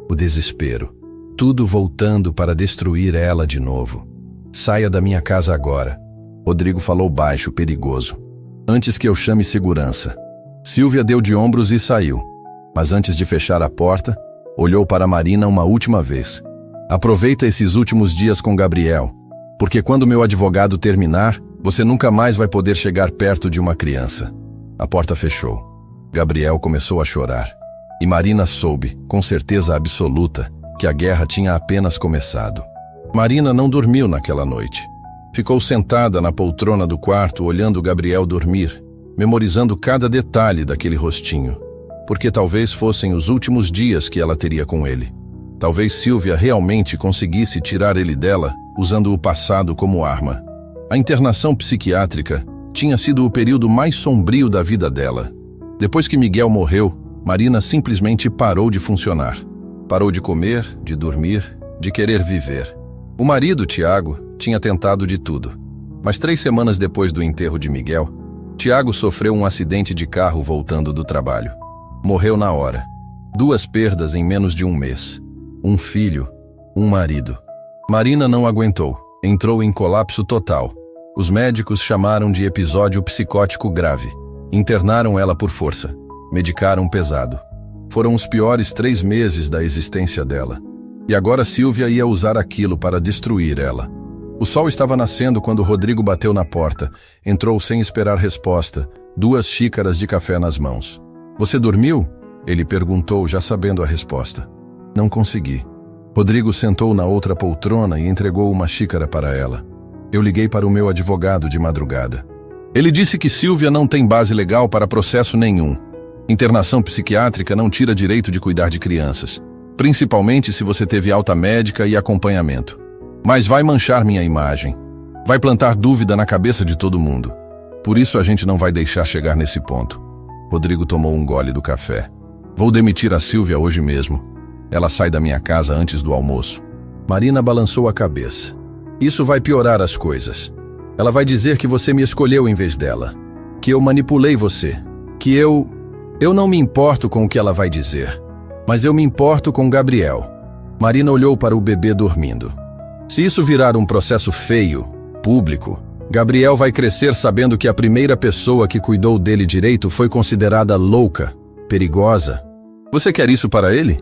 O desespero. Tudo voltando para destruir ela de novo. Saia da minha casa agora. Rodrigo falou baixo, perigoso. Antes que eu chame segurança. Sílvia deu de ombros e saiu. Mas antes de fechar a porta, olhou para Marina uma última vez. Aproveita esses últimos dias com Gabriel. Porque quando meu advogado terminar, você nunca mais vai poder chegar perto de uma criança. A porta fechou. Gabriel começou a chorar. E Marina soube, com certeza absoluta, que a guerra tinha apenas começado. Marina não dormiu naquela noite. Ficou sentada na poltrona do quarto olhando Gabriel dormir, memorizando cada detalhe daquele rostinho. Porque talvez fossem os últimos dias que ela teria com ele. Talvez Sílvia realmente conseguisse tirar ele dela, usando o passado como arma. A internação psiquiátrica tinha sido o período mais sombrio da vida dela. Depois que Miguel morreu, Marina simplesmente parou de funcionar. Parou de comer, de dormir, de querer viver. O marido, Tiago, tinha tentado de tudo. Mas 3 semanas depois do enterro de Miguel, Tiago sofreu um acidente de carro voltando do trabalho. Morreu na hora. 2 perdas em menos de 1 mês. 1 filho, 1 marido. Marina não aguentou. Entrou em colapso total. Os médicos chamaram de episódio psicótico grave. Internaram ela por força. Medicaram pesado. Foram os piores 3 meses da existência dela. E agora Silvia ia usar aquilo para destruir ela. O sol estava nascendo quando Rodrigo bateu na porta. Entrou sem esperar resposta, 2 xícaras de café nas mãos. "Você dormiu?" Ele perguntou, já sabendo a resposta. "Não consegui." Rodrigo sentou na outra poltrona e entregou uma xícara para ela. "Eu liguei para o meu advogado de madrugada. Ele disse que Silvia não tem base legal para processo nenhum. Internação psiquiátrica não tira direito de cuidar de crianças, principalmente se você teve alta médica e acompanhamento. Mas vai manchar minha imagem. Vai plantar dúvida na cabeça de todo mundo. Por isso a gente não vai deixar chegar nesse ponto." Rodrigo tomou um gole do café. "Vou demitir a Silvia hoje mesmo. Ela sai da minha casa antes do almoço." Marina balançou a cabeça. "Isso vai piorar as coisas. Ela vai dizer que você me escolheu em vez dela. Que eu manipulei você. Que eu não me importo com o que ela vai dizer. Mas eu me importo com Gabriel." Marina olhou para o bebê dormindo. "Se isso virar um processo feio, público, Gabriel vai crescer sabendo que a primeira pessoa que cuidou dele direito foi considerada louca, perigosa. Você quer isso para ele?"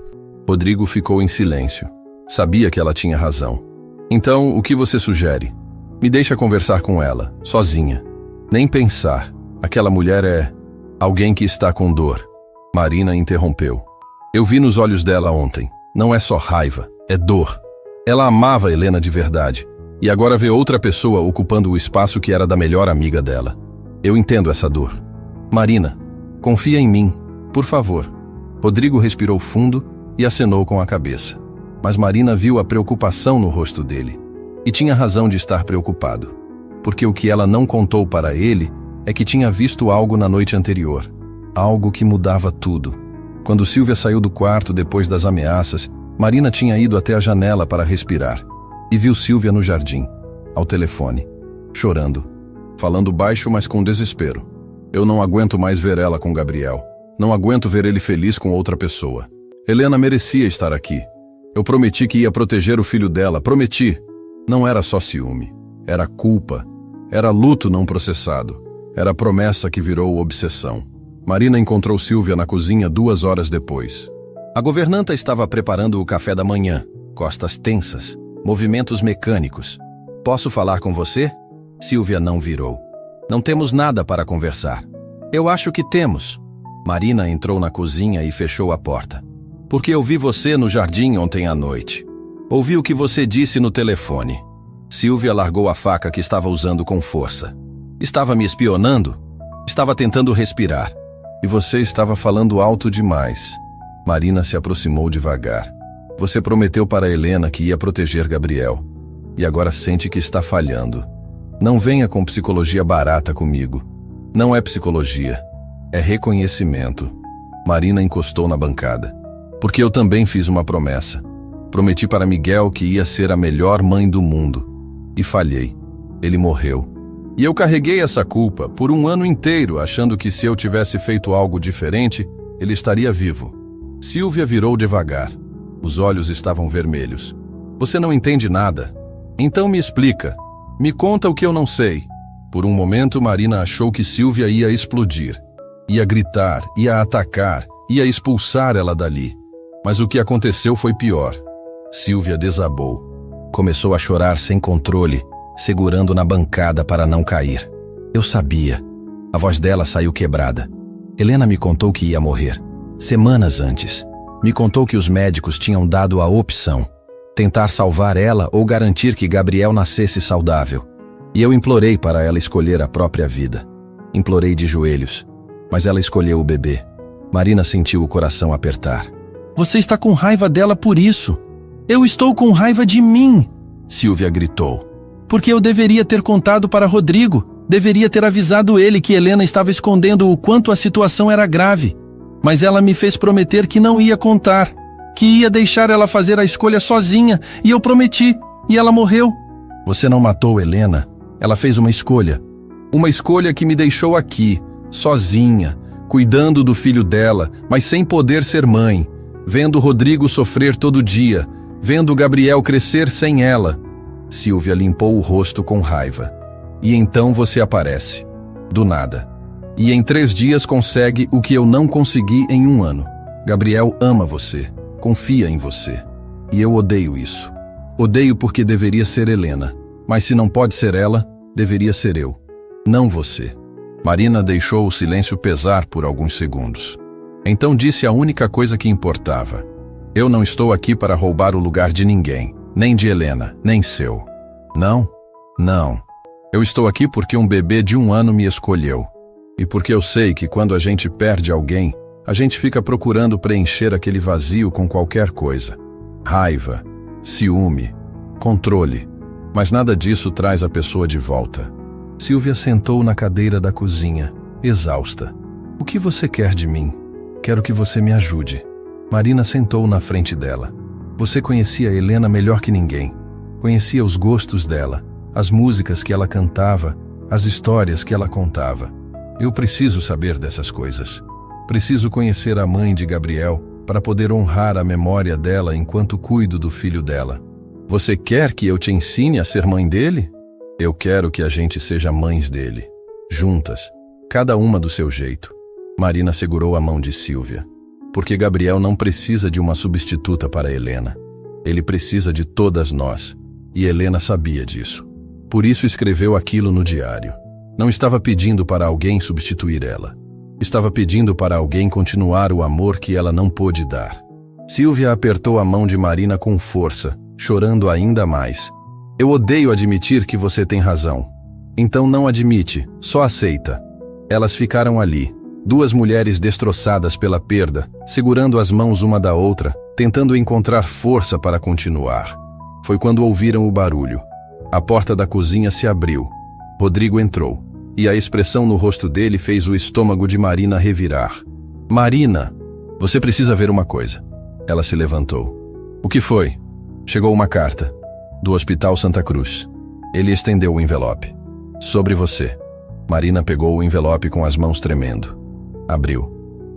Rodrigo ficou em silêncio. Sabia que ela tinha razão. "Então, o que você sugere? Me deixa conversar com ela, sozinha. Nem pensar. Aquela mulher é alguém que está com dor." Marina interrompeu. "Eu vi nos olhos dela ontem. Não é só raiva, é dor. Ela amava Helena de verdade. E agora vê outra pessoa ocupando o espaço que era da melhor amiga dela. Eu entendo essa dor. Marina, confia em mim, por favor." Rodrigo respirou fundo e acenou com a cabeça. Mas Marina viu a preocupação no rosto dele. E tinha razão de estar preocupado. Porque o que ela não contou para ele é que tinha visto algo na noite anterior. Algo que mudava tudo. Quando Silvia saiu do quarto depois das ameaças, Marina tinha ido até a janela para respirar. E viu Silvia no jardim, ao telefone, chorando. Falando baixo, mas com desespero. "Eu não aguento mais ver ela com Gabriel. Não aguento ver ele feliz com outra pessoa. Helena merecia estar aqui. Eu prometi que ia proteger o filho dela, prometi." Não era só ciúme, era culpa, era luto não processado, era promessa que virou obsessão. Marina encontrou Silvia na cozinha 2 horas depois. A governanta estava preparando o café da manhã, costas tensas, movimentos mecânicos. "Posso falar com você?" Silvia não virou. "Não temos nada para conversar." "Eu acho que temos." Marina entrou na cozinha e fechou a porta. "Porque eu vi você no jardim ontem à noite. Ouvi o que você disse no telefone." Silvia largou a faca que estava usando com força. "Estava me espionando? Estava tentando respirar. E você estava falando alto demais." Marina se aproximou devagar. "Você prometeu para Helena que ia proteger Gabriel. E agora sente que está falhando. Não venha com psicologia barata comigo. Não é psicologia. É reconhecimento." Marina encostou na bancada. "Porque eu também fiz uma promessa. Prometi para Miguel que ia ser a melhor mãe do mundo. E falhei. Ele morreu. E eu carreguei essa culpa por 1 ano inteiro, achando que se eu tivesse feito algo diferente, ele estaria vivo." Silvia virou devagar. Os olhos estavam vermelhos. "Você não entende nada. Então me explica. Me conta o que eu não sei." Por um momento, Marina achou que Silvia ia explodir. Ia gritar, ia atacar, ia expulsar ela dali. Mas o que aconteceu foi pior. Silvia desabou. Começou a chorar sem controle, segurando na bancada para não cair. "Eu sabia." A voz dela saiu quebrada. "Helena me contou que ia morrer. Semanas antes. Me contou que os médicos tinham dado a opção. Tentar salvar ela ou garantir que Gabriel nascesse saudável. E eu implorei para ela escolher a própria vida. Implorei de joelhos. Mas ela escolheu o bebê." Marina sentiu o coração apertar. "Você está com raiva dela por isso." "Eu estou com raiva de mim," Silvia gritou. "Porque eu deveria ter contado para Rodrigo. Deveria ter avisado ele que Helena estava escondendo o quanto a situação era grave. Mas ela me fez prometer que não ia contar. Que ia deixar ela fazer a escolha sozinha. E eu prometi. E ela morreu." "Você não matou Helena. Ela fez uma escolha. Uma escolha que me deixou aqui, sozinha, cuidando do filho dela, mas sem poder ser mãe. Vendo Rodrigo sofrer todo dia. Vendo Gabriel crescer sem ela." Silvia limpou o rosto com raiva. "E então você aparece. Do nada. E em 3 dias consegue o que eu não consegui em 1 ano. Gabriel ama você, confia em você. E eu odeio isso. Odeio porque deveria ser Helena, mas se não pode ser ela, deveria ser eu, não você. Marina deixou o silêncio pesar por alguns segundos. Então disse a única coisa que importava. Eu não estou aqui para roubar o lugar de ninguém, nem de Helena, nem seu. Não, não. Eu estou aqui porque um bebê de 1 ano me escolheu. E porque eu sei que quando a gente perde alguém, a gente fica procurando preencher aquele vazio com qualquer coisa. Raiva, ciúme, controle. Mas nada disso traz a pessoa de volta. Silvia sentou na cadeira da cozinha, exausta. O que você quer de mim? Quero que você me ajude. Marina sentou na frente dela. Você conhecia Helena melhor que ninguém. Conhecia os gostos dela, as músicas que ela cantava, as histórias que ela contava. Eu preciso saber dessas coisas. Preciso conhecer a mãe de Gabriel para poder honrar a memória dela enquanto cuido do filho dela. Você quer que eu te ensine a ser mãe dele? Eu quero que a gente seja mães dele, juntas, cada uma do seu jeito. Marina segurou a mão de Silvia. Porque Gabriel não precisa de uma substituta para Helena. Ele precisa de todas nós. E Helena sabia disso. Por isso escreveu aquilo no diário. Não estava pedindo para alguém substituir ela. Estava pedindo para alguém continuar o amor que ela não pôde dar. Silvia apertou a mão de Marina com força, chorando ainda mais. Eu odeio admitir que você tem razão. Então não admite, só aceita. Elas ficaram ali, 2 mulheres destroçadas pela perda, segurando as mãos uma da outra, tentando encontrar força para continuar. Foi quando ouviram o barulho. A porta da cozinha se abriu. Rodrigo entrou, e a expressão no rosto dele fez o estômago de Marina revirar. Marina, você precisa ver uma coisa. Ela se levantou. O que foi? Chegou uma carta. Do Hospital Santa Cruz. Ele estendeu o envelope. Sobre você. Marina pegou o envelope com as mãos tremendo. Abriu.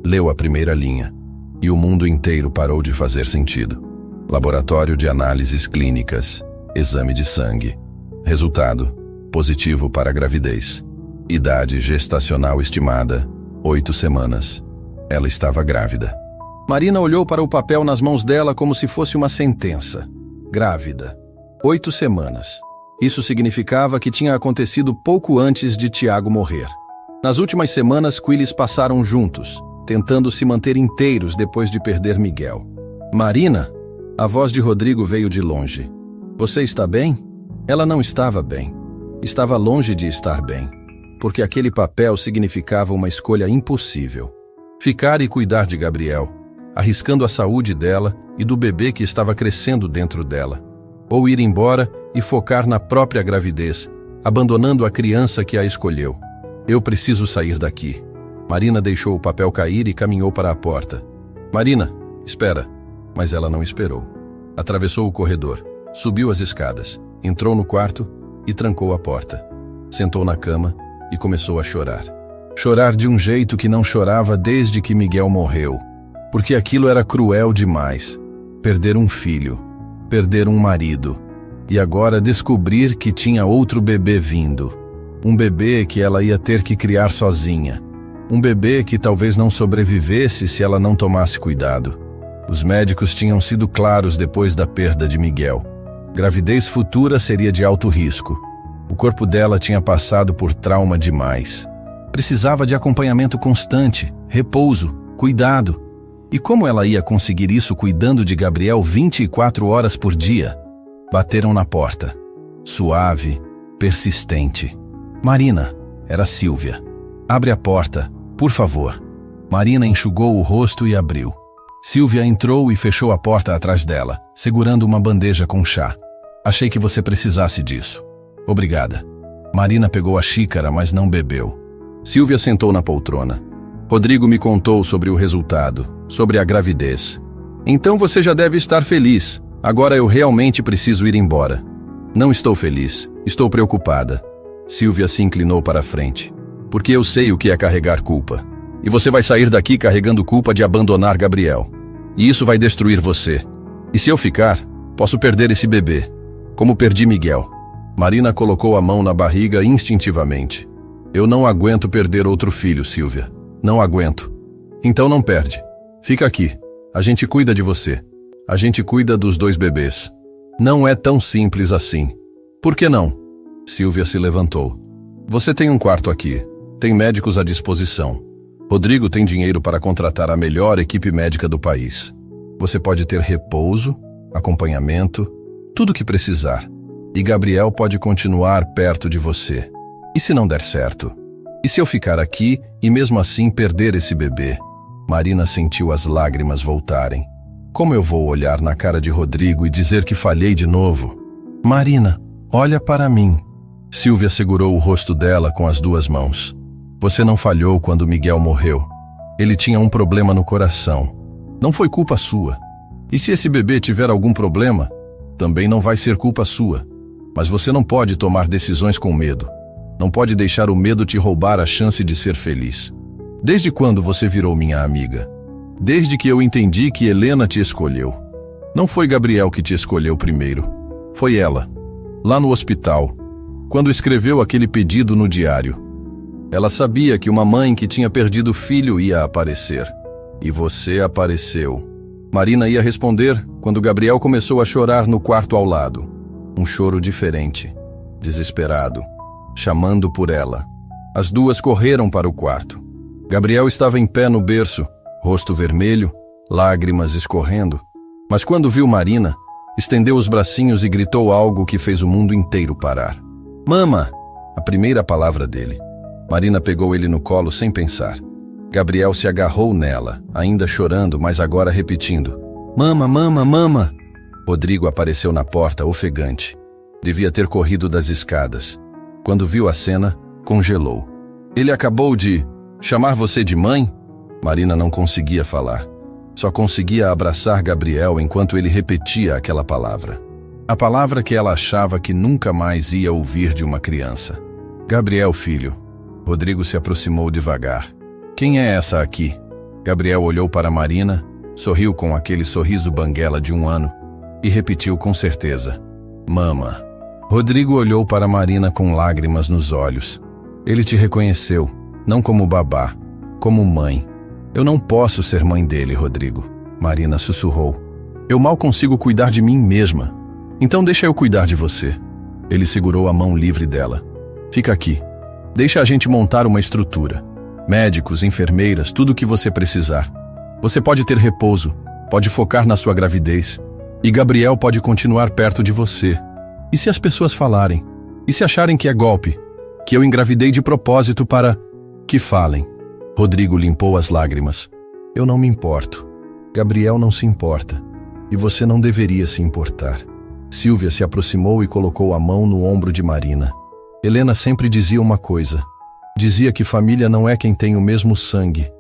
Leu a primeira linha. E o mundo inteiro parou de fazer sentido. Laboratório de análises clínicas. Exame de sangue. Resultado: positivo para gravidez. Idade gestacional estimada: 8 semanas. Ela estava grávida. Marina olhou para o papel nas mãos dela como se fosse uma sentença. Grávida. 8 semanas. Isso significava que tinha acontecido pouco antes de Tiago morrer. Nas últimas semanas, Quiles passaram juntos, tentando se manter inteiros depois de perder Miguel. Marina? A voz de Rodrigo veio de longe. Você está bem? Ela não estava bem. Estava longe de estar bem, porque aquele papel significava uma escolha impossível. Ficar e cuidar de Gabriel, arriscando a saúde dela e do bebê que estava crescendo dentro dela. Ou ir embora e focar na própria gravidez, abandonando a criança que a escolheu. Eu preciso sair daqui. Marina deixou o papel cair e caminhou para a porta. Marina, espera. Mas ela não esperou. Atravessou o corredor, subiu as escadas, entrou no quarto e trancou a porta. Sentou na cama e começou a chorar. Chorar de um jeito que não chorava desde que Miguel morreu. Porque aquilo era cruel demais. Perder um filho. Perder um marido. E agora descobrir que tinha outro bebê vindo. Um bebê que ela ia ter que criar sozinha. Um bebê que talvez não sobrevivesse se ela não tomasse cuidado. Os médicos tinham sido claros depois da perda de Miguel. Gravidez futura seria de alto risco. O corpo dela tinha passado por trauma demais. Precisava de acompanhamento constante, repouso, cuidado. E como ela ia conseguir isso cuidando de Gabriel 24 horas por dia? Bateram na porta. Suave, persistente. Marina, era Silvia. Abre a porta, por favor. Marina enxugou o rosto e abriu. Silvia entrou e fechou a porta atrás dela, segurando uma bandeja com chá. Achei que você precisasse disso. Obrigada. Marina pegou a xícara, mas não bebeu. Silvia sentou na poltrona. Rodrigo me contou sobre o resultado, sobre a gravidez. Então você já deve estar feliz. Agora eu realmente preciso ir embora. Não estou feliz, estou preocupada. Silvia se inclinou para a frente. Porque eu sei o que é carregar culpa. E você vai sair daqui carregando culpa de abandonar Gabriel. E isso vai destruir você. E se eu ficar, posso perder esse bebê. Como perdi Miguel. Marina colocou a mão na barriga instintivamente. Eu não aguento perder outro filho, Silvia. Não aguento. Então não perde. Fica aqui. A gente cuida de você. A gente cuida dos 2 bebês. Não é tão simples assim. Por que não? Silvia se levantou. Você tem um quarto aqui. Tem médicos à disposição. Rodrigo tem dinheiro para contratar a melhor equipe médica do país. Você pode ter repouso, acompanhamento, tudo o que precisar. E Gabriel pode continuar perto de você. E se não der certo? E se eu ficar aqui e mesmo assim perder esse bebê? Marina sentiu as lágrimas voltarem. Como eu vou olhar na cara de Rodrigo e dizer que falhei de novo? Marina, olha para mim. Silvia segurou o rosto dela com as 2 mãos. Você não falhou quando Miguel morreu. Ele tinha um problema no coração. Não foi culpa sua. E se esse bebê tiver algum problema, também não vai ser culpa sua. Mas você não pode tomar decisões com medo. Não pode deixar o medo te roubar a chance de ser feliz. Desde quando você virou minha amiga? Desde que eu entendi que Helena te escolheu. Não foi Gabriel que te escolheu primeiro. Foi ela. Lá no hospital, quando escreveu aquele pedido no diário. Ela sabia que uma mãe que tinha perdido o filho ia aparecer. E você apareceu. Marina ia responder quando Gabriel começou a chorar no quarto ao lado. Um choro diferente, desesperado, chamando por ela. As 2 correram para o quarto. Gabriel estava em pé no berço, rosto vermelho, lágrimas escorrendo. Mas quando viu Marina, estendeu os bracinhos e gritou algo que fez o mundo inteiro parar. Mama! A primeira palavra dele. Marina pegou ele no colo sem pensar. Gabriel se agarrou nela, ainda chorando, mas agora repetindo. Mama, mama, mama! Rodrigo apareceu na porta, ofegante. Devia ter corrido das escadas. Quando viu a cena, congelou. Ele acabou de chamar você de mãe? Marina não conseguia falar. Só conseguia abraçar Gabriel enquanto ele repetia aquela palavra. A palavra que ela achava que nunca mais ia ouvir de uma criança. Gabriel, filho. Rodrigo se aproximou devagar. Quem é essa aqui? Gabriel olhou para Marina, sorriu com aquele sorriso banguela de 1 ano e repetiu com certeza. Mama. Rodrigo olhou para Marina com lágrimas nos olhos. Ele te reconheceu, não como babá, como mãe. Eu não posso ser mãe dele, Rodrigo. Marina sussurrou. Eu mal consigo cuidar de mim mesma. Então deixa eu cuidar de você. Ele segurou a mão livre dela. Fica aqui. Deixa a gente montar uma estrutura. Médicos, enfermeiras, tudo o que você precisar. Você pode ter repouso, pode focar na sua gravidez. E Gabriel pode continuar perto de você. E se as pessoas falarem? E se acharem que é golpe? Que eu engravidei de propósito para... Que falem. Rodrigo limpou as lágrimas. Eu não me importo. Gabriel não se importa. E você não deveria se importar. Silvia se aproximou e colocou a mão no ombro de Marina. Helena sempre dizia uma coisa. Dizia que família não é quem tem o mesmo sangue.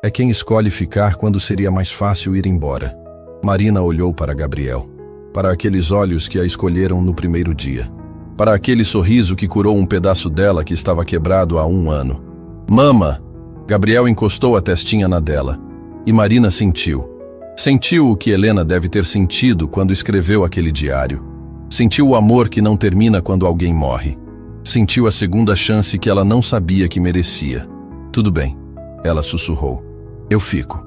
É quem escolhe ficar quando seria mais fácil ir embora. Marina olhou para Gabriel. Para aqueles olhos que a escolheram no primeiro dia. Para aquele sorriso que curou um pedaço dela que estava quebrado há 1 ano. Mama! Gabriel encostou a testinha na dela. E Marina sentiu. Sentiu o que Helena deve ter sentido quando escreveu aquele diário. Sentiu o amor que não termina quando alguém morre. Sentiu a segunda chance que ela não sabia que merecia. Tudo bem, ela sussurrou. Eu fico.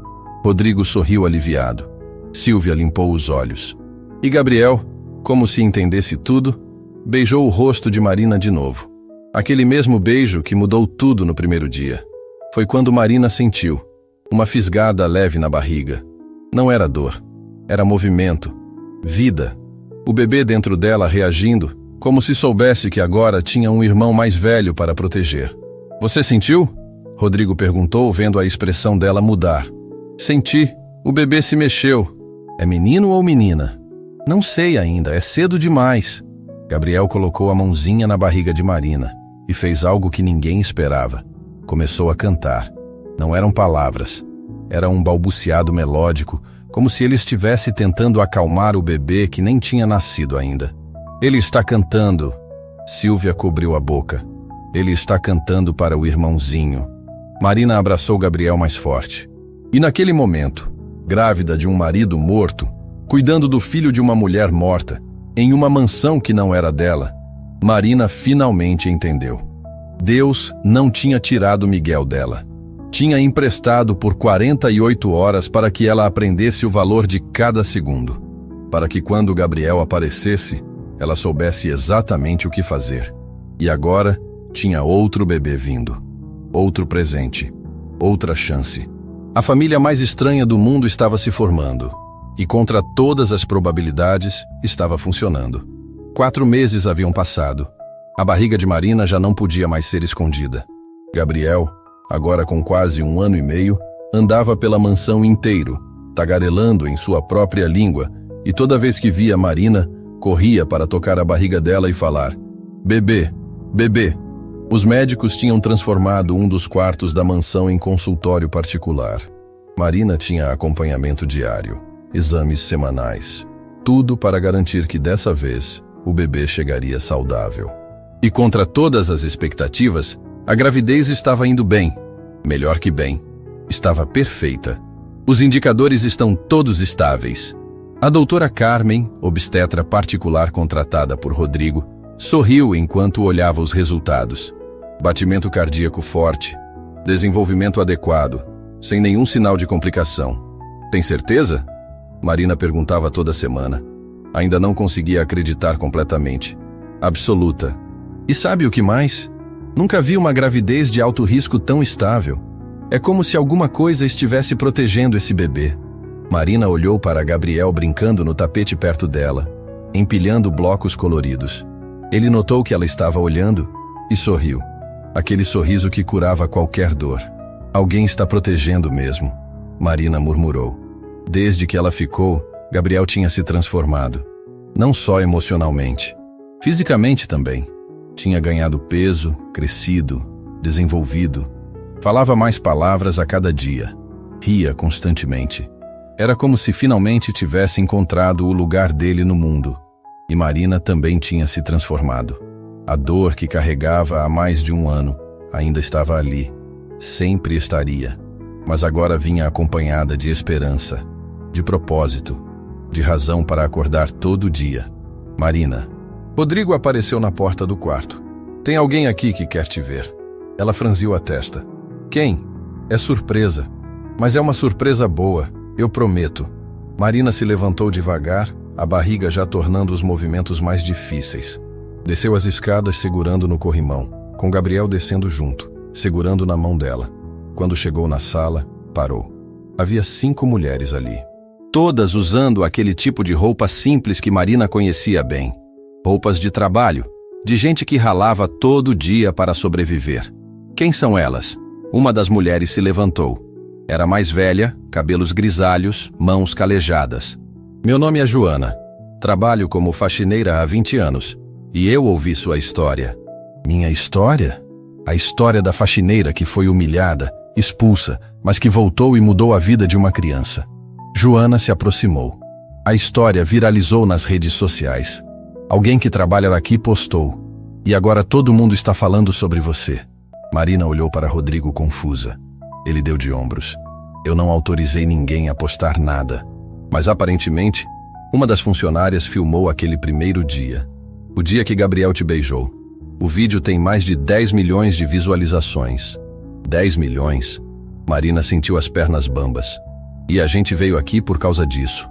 Rodrigo sorriu aliviado. Silvia limpou os olhos. E Gabriel, como se entendesse tudo, beijou o rosto de Marina de novo. Aquele mesmo beijo que mudou tudo no primeiro dia. Foi quando Marina sentiu uma fisgada leve na barriga. Não era dor, era movimento, vida. O bebê dentro dela reagindo, como se soubesse que agora tinha um irmão mais velho para proteger. Você sentiu? Rodrigo perguntou, vendo a expressão dela mudar. Senti, o bebê se mexeu. É menino ou menina? Não sei ainda, é cedo demais. Gabriel colocou a mãozinha na barriga de Marina e fez algo que ninguém esperava. Começou a cantar. Não eram palavras. Era um balbuciado melódico, como se ele estivesse tentando acalmar o bebê que nem tinha nascido ainda. Ele está cantando. Silvia cobriu a boca. Ele está cantando para o irmãozinho. Marina abraçou Gabriel mais forte. E naquele momento, grávida de um marido morto, cuidando do filho de uma mulher morta, em uma mansão que não era dela, Marina finalmente entendeu. Deus não tinha tirado Miguel dela. Tinha emprestado por 48 horas para que ela aprendesse o valor de cada segundo, para que quando Gabriel aparecesse, ela soubesse exatamente o que fazer. E agora tinha outro bebê vindo, outro presente, outra chance. A família mais estranha do mundo estava se formando, e contra todas as probabilidades, estava funcionando. 4 meses haviam passado. A barriga de Marina já não podia mais ser escondida. Gabriel, agora com quase 1 ano e meio, andava pela mansão inteiro, tagarelando em sua própria língua, e toda vez que via Marina, corria para tocar a barriga dela e falar: "Bebê, bebê." Os médicos tinham transformado um dos quartos da mansão em consultório particular. Marina tinha acompanhamento diário, exames semanais, tudo para garantir que dessa vez o bebê chegaria saudável. E contra todas as expectativas, a gravidez estava indo bem, melhor que bem, estava perfeita. Os indicadores estão todos estáveis. A doutora Carmen, obstetra particular contratada por Rodrigo, sorriu enquanto olhava os resultados. Batimento cardíaco forte, desenvolvimento adequado, sem nenhum sinal de complicação. "Tem certeza?" Marina perguntava toda semana. Ainda não conseguia acreditar completamente. Absoluta. E sabe o que mais? Nunca vi uma gravidez de alto risco tão estável. É como se alguma coisa estivesse protegendo esse bebê. Marina olhou para Gabriel brincando no tapete perto dela, empilhando blocos coloridos. Ele notou que ela estava olhando e sorriu. Aquele sorriso que curava qualquer dor. "Alguém está protegendo mesmo", Marina murmurou. Desde que ela ficou, Gabriel tinha se transformado. Não só emocionalmente, fisicamente também. Tinha ganhado peso, crescido, desenvolvido. Falava mais palavras a cada dia. Ria constantemente. Era como se finalmente tivesse encontrado o lugar dele no mundo. E Marina também tinha se transformado. A dor que carregava há mais de 1 ano ainda estava ali. Sempre estaria. Mas agora vinha acompanhada de esperança, de propósito, de razão para acordar todo dia. "Marina." Rodrigo apareceu na porta do quarto. "Tem alguém aqui que quer te ver." Ela franziu a testa. "Quem?" "É surpresa. Mas é uma surpresa boa, eu prometo." Marina se levantou devagar, a barriga já tornando os movimentos mais difíceis. Desceu as escadas segurando no corrimão, com Gabriel descendo junto, segurando na mão dela. Quando chegou na sala, parou. Havia 5 mulheres ali. Todas usando aquele tipo de roupa simples que Marina conhecia bem. Roupas de trabalho, de gente que ralava todo dia para sobreviver. "Quem são elas?" Uma das mulheres se levantou. Era mais velha, cabelos grisalhos, mãos calejadas. "Meu nome é Joana. Trabalho como faxineira há 20 anos. E eu ouvi sua história." "Minha história?" "A história da faxineira que foi humilhada, expulsa, mas que voltou e mudou a vida de uma criança." Joana se aproximou. A história viralizou nas redes sociais. Alguém que trabalha aqui postou. "E agora todo mundo está falando sobre você." Marina olhou para Rodrigo confusa. Ele deu de ombros. "Eu não autorizei ninguém a postar nada." Mas aparentemente, uma das funcionárias filmou aquele primeiro dia. O dia que Gabriel te beijou. O vídeo tem mais de 10 milhões de visualizações. 10 milhões? Marina sentiu as pernas bambas. "E a gente veio aqui por causa disso."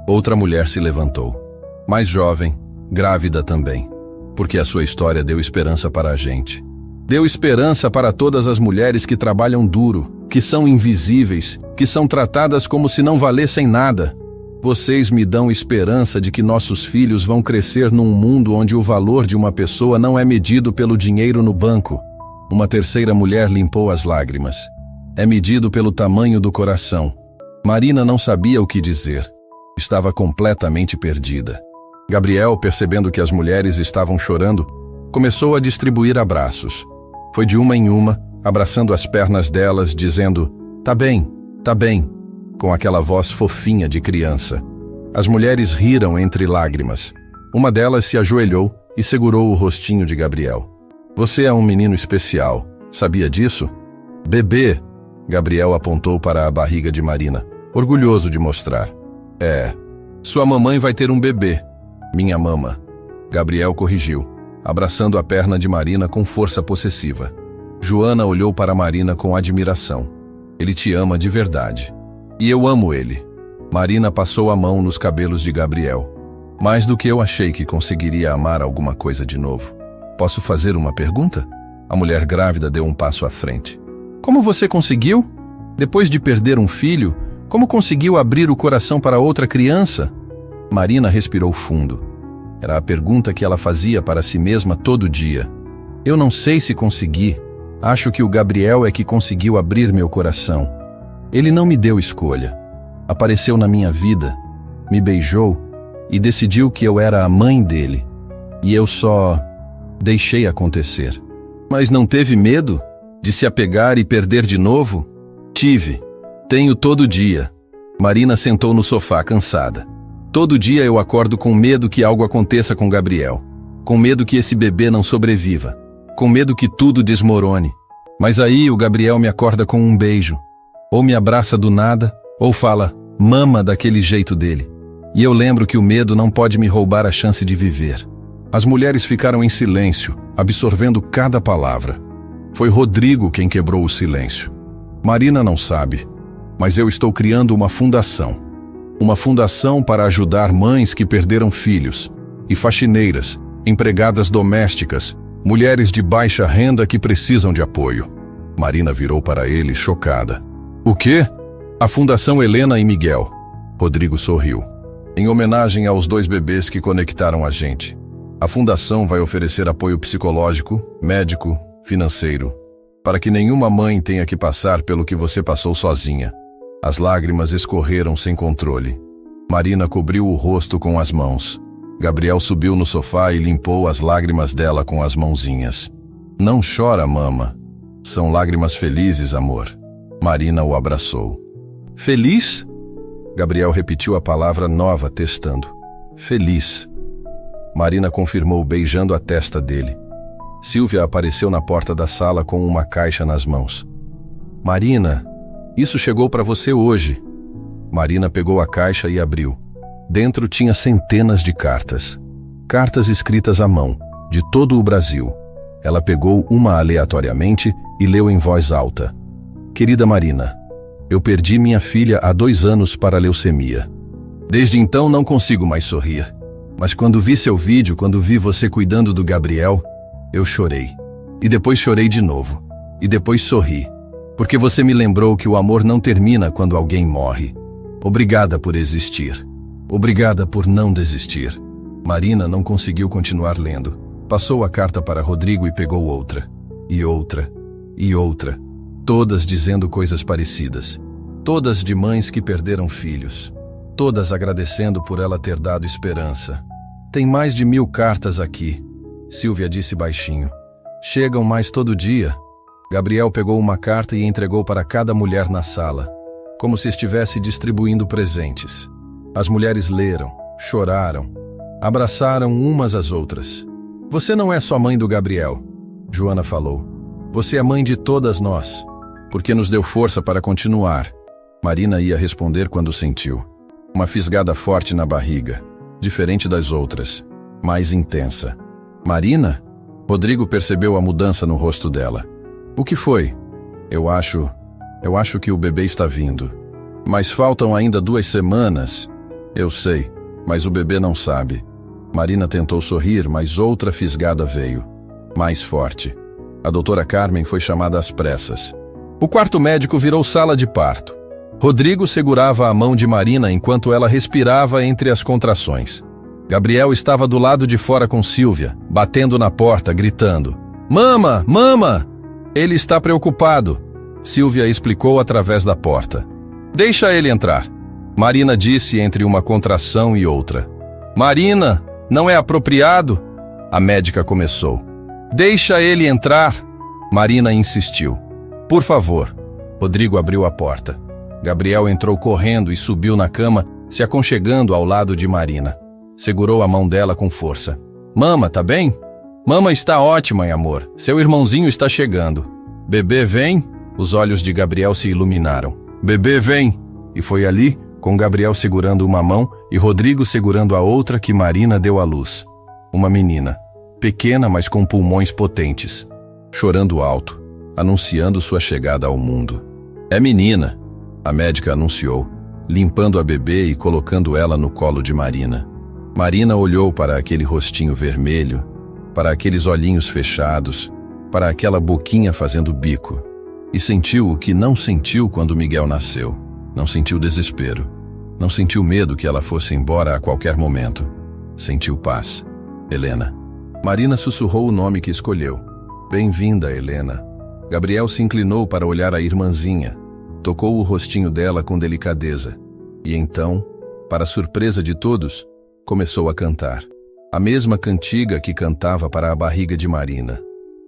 Outra mulher se levantou. Mais jovem, grávida também. "Porque a sua história deu esperança para a gente. Deu esperança para todas as mulheres que trabalham duro, que são invisíveis, que são tratadas como se não valessem nada. Vocês me dão esperança de que nossos filhos vão crescer num mundo onde o valor de uma pessoa não é medido pelo dinheiro no banco." Uma terceira mulher limpou as lágrimas. "É medido pelo tamanho do coração." Marina não sabia o que dizer. Estava completamente perdida. Gabriel, percebendo que as mulheres estavam chorando, começou a distribuir abraços. Foi de uma em uma, abraçando as pernas delas, dizendo: tá bem, com aquela voz fofinha de criança. As mulheres riram entre lágrimas. Uma delas se ajoelhou e segurou o rostinho de Gabriel. "Você é um menino especial, sabia disso?" "Bebê", Gabriel apontou para a barriga de Marina, orgulhoso de mostrar. "É, sua mamãe vai ter um bebê." "Minha mama", Gabriel corrigiu, abraçando a perna de Marina com força possessiva. Joana olhou para Marina com admiração. Ele te ama de verdade. E eu amo ele. Marina passou a mão nos cabelos de Gabriel. Mais do que eu achei que conseguiria amar alguma coisa de novo. Posso fazer uma pergunta? A mulher grávida deu um passo à frente. Como você conseguiu? Depois de perder um filho, como conseguiu abrir o coração para outra criança? Marina respirou fundo. Era a pergunta que ela fazia para si mesma todo dia. Eu não sei se consegui. Acho que o Gabriel é que conseguiu abrir meu coração. Ele não me deu escolha. Apareceu na minha vida, me beijou e decidiu que eu era a mãe dele. E eu só deixei acontecer. Mas não teve medo de se apegar e perder de novo? Tive. Tenho todo dia. Marina sentou no sofá cansada. Todo dia eu acordo com medo que algo aconteça com Gabriel. Com medo que esse bebê não sobreviva. Com medo que tudo desmorone. Mas aí o Gabriel me acorda com um beijo. Ou me abraça do nada, ou fala, mama daquele jeito dele. E eu lembro que o medo não pode me roubar a chance de viver. As mulheres ficaram em silêncio, absorvendo cada palavra. Foi Rodrigo quem quebrou o silêncio. Marina não sabe, mas eu estou criando uma fundação. Uma fundação para ajudar mães que perderam filhos, e faxineiras, empregadas domésticas, mulheres de baixa renda que precisam de apoio. Marina virou para ele chocada. O quê? A Fundação Helena e Miguel. Rodrigo sorriu. Em homenagem aos 2 bebês que conectaram a gente. A fundação vai oferecer apoio psicológico, médico, financeiro, para que nenhuma mãe tenha que passar pelo que você passou sozinha. As lágrimas escorreram sem controle. Marina cobriu o rosto com as mãos. Gabriel subiu no sofá e limpou as lágrimas dela com as mãozinhas. Não chora, mama. São lágrimas felizes, amor. Marina o abraçou. Feliz? Gabriel repetiu a palavra nova, testando. Feliz. Marina confirmou, beijando a testa dele. Silvia apareceu na porta da sala com uma caixa nas mãos. Marina, isso chegou para você hoje. Marina pegou a caixa e abriu. Dentro tinha centenas de cartas. Cartas escritas à mão, de todo o Brasil. Ela pegou uma aleatoriamente e leu em voz alta. Querida Marina, eu perdi minha filha há 2 anos para leucemia. Desde então não consigo mais sorrir. Mas quando vi seu vídeo, quando vi você cuidando do Gabriel, eu chorei. E depois chorei de novo. E depois sorri. Porque você me lembrou que o amor não termina quando alguém morre. Obrigada por existir. Obrigada por não desistir. Marina não conseguiu continuar lendo. Passou a carta para Rodrigo e pegou outra. E outra. E outra. Todas dizendo coisas parecidas. Todas de mães que perderam filhos. Todas agradecendo por ela ter dado esperança. Tem mais de 1000 cartas aqui, Silvia disse baixinho. Chegam mais todo dia. Gabriel pegou uma carta e entregou para cada mulher na sala, como se estivesse distribuindo presentes. As mulheres leram, choraram, abraçaram umas às outras. Você não é só mãe do Gabriel, Joana falou. Você é mãe de todas nós, porque nos deu força para continuar. Marina ia responder quando sentiu. Uma fisgada forte na barriga, diferente das outras, mais intensa. Marina? Rodrigo percebeu a mudança no rosto dela. O que foi? Eu acho que o bebê está vindo. Mas faltam ainda 2 semanas. Eu sei, mas o bebê não sabe. Marina tentou sorrir, mas outra fisgada veio. Mais forte. A doutora Carmen foi chamada às pressas. O quarto médico virou sala de parto. Rodrigo segurava a mão de Marina enquanto ela respirava entre as contrações. Gabriel estava do lado de fora com Silvia, batendo na porta, gritando. Mama! Mama! Ele está preocupado. Silvia explicou através da porta. Deixa ele entrar. Marina disse entre uma contração e outra. Marina, não é apropriado? A médica começou. Deixa ele entrar. Marina insistiu. Por favor. Rodrigo abriu a porta. Gabriel entrou correndo e subiu na cama, se aconchegando ao lado de Marina. Segurou a mão dela com força. Mama, tá bem? Mama está ótima, amor. Seu irmãozinho está chegando. Bebê, vem? Os olhos de Gabriel se iluminaram. Bebê, vem! E foi ali, com Gabriel segurando uma mão e Rodrigo segurando a outra, que Marina deu à luz. Uma menina, pequena, mas com pulmões potentes, chorando alto, anunciando sua chegada ao mundo. É menina, a médica anunciou, limpando a bebê e colocando ela no colo de Marina. Marina olhou para aquele rostinho vermelho, para aqueles olhinhos fechados, para aquela boquinha fazendo bico, e sentiu o que não sentiu quando Miguel nasceu. Não sentiu desespero. Não sentiu medo que ela fosse embora a qualquer momento. Sentiu paz. Helena. Marina sussurrou o nome que escolheu. Bem-vinda, Helena. Gabriel se inclinou para olhar a irmãzinha. Tocou o rostinho dela com delicadeza. E então, para surpresa de todos, começou a cantar. A mesma cantiga que cantava para a barriga de Marina.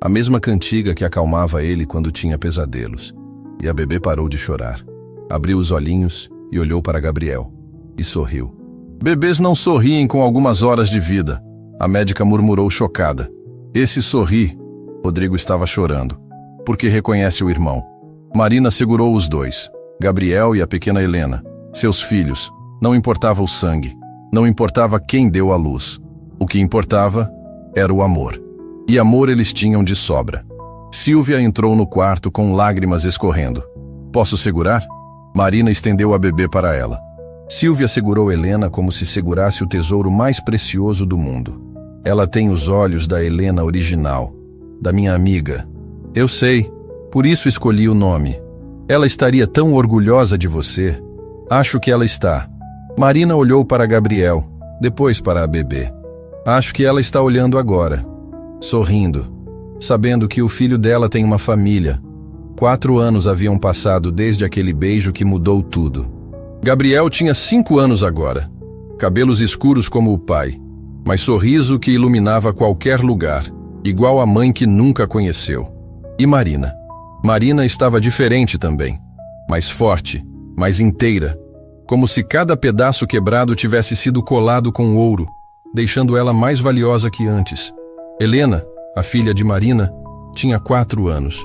A mesma cantiga que acalmava ele quando tinha pesadelos. E a bebê parou de chorar. Abriu os olhinhos e olhou para Gabriel. E sorriu. Bebês não sorriem com algumas horas de vida. A médica murmurou chocada. Esse sorri. Rodrigo estava chorando. Porque reconhece o irmão. Marina segurou os dois. Gabriel e a pequena Helena. Seus filhos. Não importava o sangue. Não importava quem deu a luz. O que importava era o amor. E amor eles tinham de sobra. Sílvia entrou no quarto com lágrimas escorrendo. Posso segurar? Marina estendeu a bebê para ela. Sílvia segurou Helena como se segurasse o tesouro mais precioso do mundo. Ela tem os olhos da Helena original, da minha amiga. Eu sei, por isso escolhi o nome. Ela estaria tão orgulhosa de você. Acho que ela está. Marina olhou para Gabriel, depois para a bebê. Acho que ela está olhando agora, sorrindo, sabendo que o filho dela tem uma família. 4 anos haviam passado desde aquele beijo que mudou tudo. Gabriel tinha 5 anos agora, cabelos escuros como o pai, mas sorriso que iluminava qualquer lugar, igual a mãe que nunca conheceu. E Marina? Marina estava diferente também, mais forte, mais inteira, como se cada pedaço quebrado tivesse sido colado com ouro, deixando ela mais valiosa que antes. Helena, a filha de Marina, tinha 4 anos.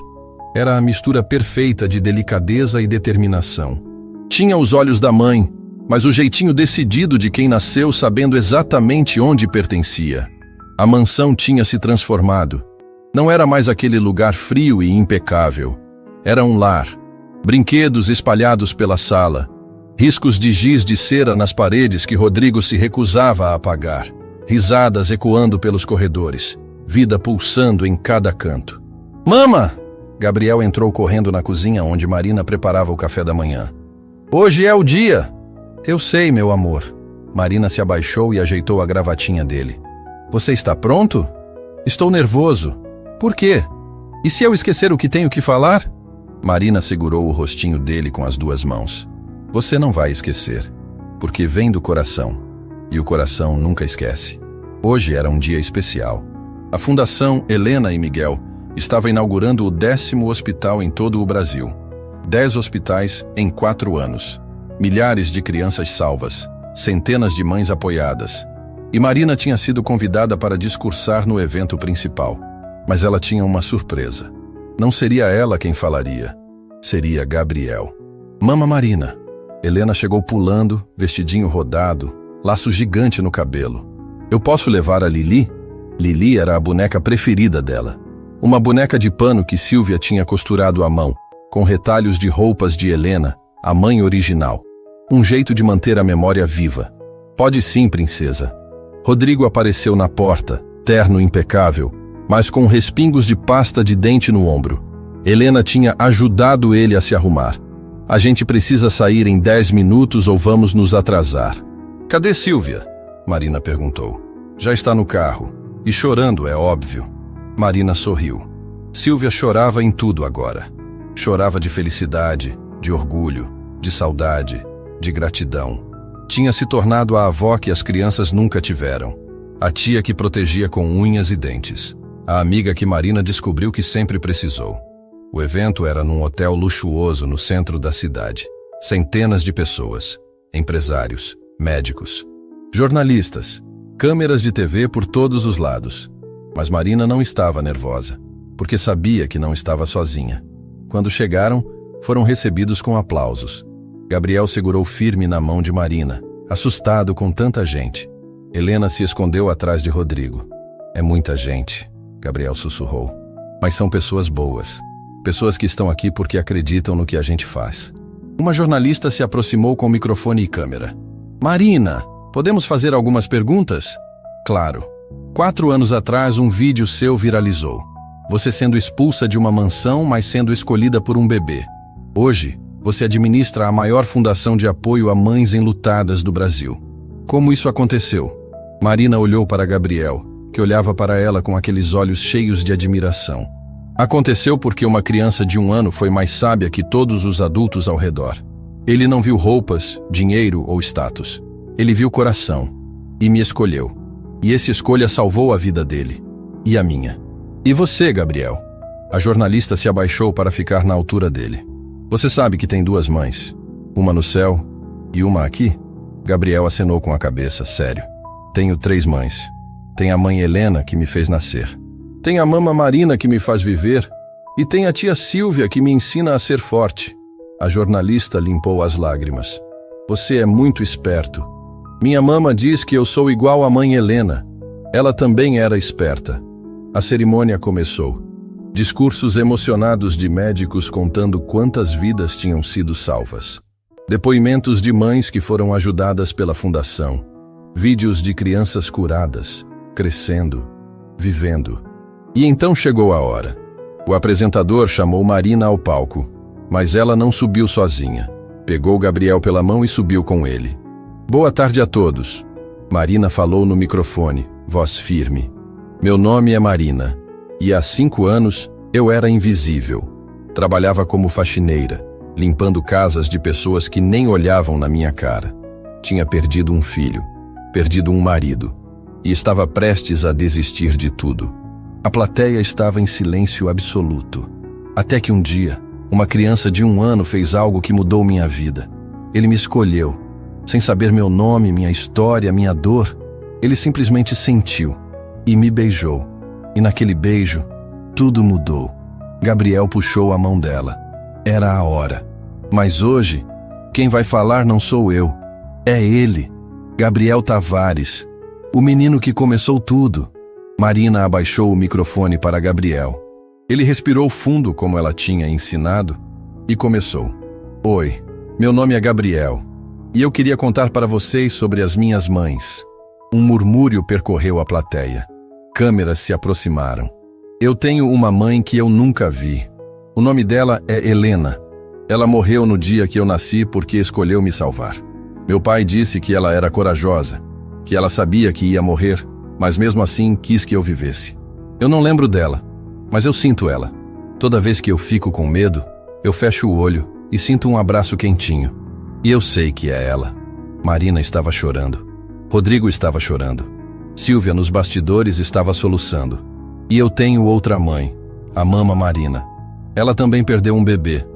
Era a mistura perfeita de delicadeza e determinação. Tinha os olhos da mãe, mas o jeitinho decidido de quem nasceu sabendo exatamente onde pertencia. A mansão tinha se transformado. Não era mais aquele lugar frio e impecável. Era um lar. Brinquedos espalhados pela sala. Riscos de giz de cera nas paredes que Rodrigo se recusava a apagar. Risadas ecoando pelos corredores. Vida pulsando em cada canto. Mama! Gabriel entrou correndo na cozinha onde Marina preparava o café da manhã. Hoje é o dia! Eu sei, meu amor. Marina se abaixou e ajeitou a gravatinha dele. Você está pronto? Estou nervoso. Por quê? E se eu esquecer o que tenho que falar? Marina segurou o rostinho dele com as 2 mãos. Você não vai esquecer, porque vem do coração. E o coração nunca esquece. Hoje era um dia especial. A Fundação Helena e Miguel estava inaugurando o 10º hospital em todo o Brasil. 10 hospitais em 4 anos. Milhares de crianças salvas. Centenas de mães apoiadas. E Marina tinha sido convidada para discursar no evento principal. Mas ela tinha uma surpresa. Não seria ela quem falaria. Seria Gabriel. Mama Marina. Helena chegou pulando, vestidinho rodado, laço gigante no cabelo. Eu posso levar a Lili? Lili era a boneca preferida dela. Uma boneca de pano que Sílvia tinha costurado à mão, com retalhos de roupas de Helena, a mãe original. Um jeito de manter a memória viva. Pode sim, princesa. Rodrigo apareceu na porta, terno impecável, mas com respingos de pasta de dente no ombro. Helena tinha ajudado ele a se arrumar. A gente precisa sair em 10 minutos ou vamos nos atrasar. Cadê Sílvia? Marina perguntou. Já está no carro. E chorando, é óbvio. Marina sorriu. Sílvia chorava em tudo agora. Chorava de felicidade, de orgulho, de saudade, de gratidão. Tinha se tornado a avó que as crianças nunca tiveram. A tia que protegia com unhas e dentes. A amiga que Marina descobriu que sempre precisou. O evento era num hotel luxuoso no centro da cidade. Centenas de pessoas, empresários, médicos, jornalistas, câmeras de TV por todos os lados. Mas Marina não estava nervosa, porque sabia que não estava sozinha. Quando chegaram, foram recebidos com aplausos. Gabriel segurou firme na mão de Marina, assustado com tanta gente. Helena se escondeu atrás de Rodrigo. É muita gente, Gabriel sussurrou. Mas são pessoas boas. Pessoas que estão aqui porque acreditam no que a gente faz. Uma jornalista se aproximou com microfone e câmera. Marina, podemos fazer algumas perguntas? Claro. 4 anos atrás, um vídeo seu viralizou. Você sendo expulsa de uma mansão, mas sendo escolhida por um bebê. Hoje, você administra a maior fundação de apoio a mães enlutadas do Brasil. Como isso aconteceu? Marina olhou para Gabriel, que olhava para ela com aqueles olhos cheios de admiração. Aconteceu porque uma criança de 1 ano foi mais sábia que todos os adultos ao redor. Ele não viu roupas, dinheiro ou status. Ele viu coração. E me escolheu. E essa escolha salvou a vida dele. E a minha. E você, Gabriel? A jornalista se abaixou para ficar na altura dele. Você sabe que tem 2 mães. Uma no céu e uma aqui? Gabriel acenou com a cabeça, sério. Tenho 3 mães. Tem a mãe Helena, que me fez nascer. Tem a mama Marina, que me faz viver. E tem a tia Silvia, que me ensina a ser forte. A jornalista limpou as lágrimas. Você é muito esperto. Minha mama diz que eu sou igual à mãe Helena. Ela também era esperta. A cerimônia começou. Discursos emocionados de médicos contando quantas vidas tinham sido salvas. Depoimentos de mães que foram ajudadas pela fundação. Vídeos de crianças curadas, crescendo, vivendo. E então chegou a hora. O apresentador chamou Marina ao palco, mas ela não subiu sozinha. Pegou Gabriel pela mão e subiu com ele. Boa tarde a todos. Marina falou no microfone, voz firme. Meu nome é Marina, e há 5 anos eu era invisível. Trabalhava como faxineira, limpando casas de pessoas que nem olhavam na minha cara. Tinha perdido um filho, perdido um marido, e estava prestes a desistir de tudo. A plateia estava em silêncio absoluto. Até que um dia, uma criança de 1 ano fez algo que mudou minha vida. Ele me escolheu. Sem saber meu nome, minha história, minha dor, ele simplesmente sentiu e me beijou. E naquele beijo, tudo mudou. Gabriel puxou a mão dela. Era a hora. Mas hoje, quem vai falar não sou eu. É ele, Gabriel Tavares, o menino que começou tudo. Marina abaixou o microfone para Gabriel. Ele respirou fundo como ela tinha ensinado e começou. Oi, meu nome é Gabriel e eu queria contar para vocês sobre as minhas mães. Um murmúrio percorreu a plateia. Câmeras se aproximaram. Eu tenho uma mãe que eu nunca vi. O nome dela é Helena. Ela morreu no dia que eu nasci porque escolheu me salvar. Meu pai disse que ela era corajosa, que ela sabia que ia morrer, mas mesmo assim quis que eu vivesse. Eu não lembro dela, mas eu sinto ela. Toda vez que eu fico com medo, eu fecho o olho e sinto um abraço quentinho. E eu sei que é ela. Marina estava chorando. Rodrigo estava chorando. Silvia nos bastidores estava soluçando. E eu tenho outra mãe, a mama Marina. Ela também perdeu um bebê.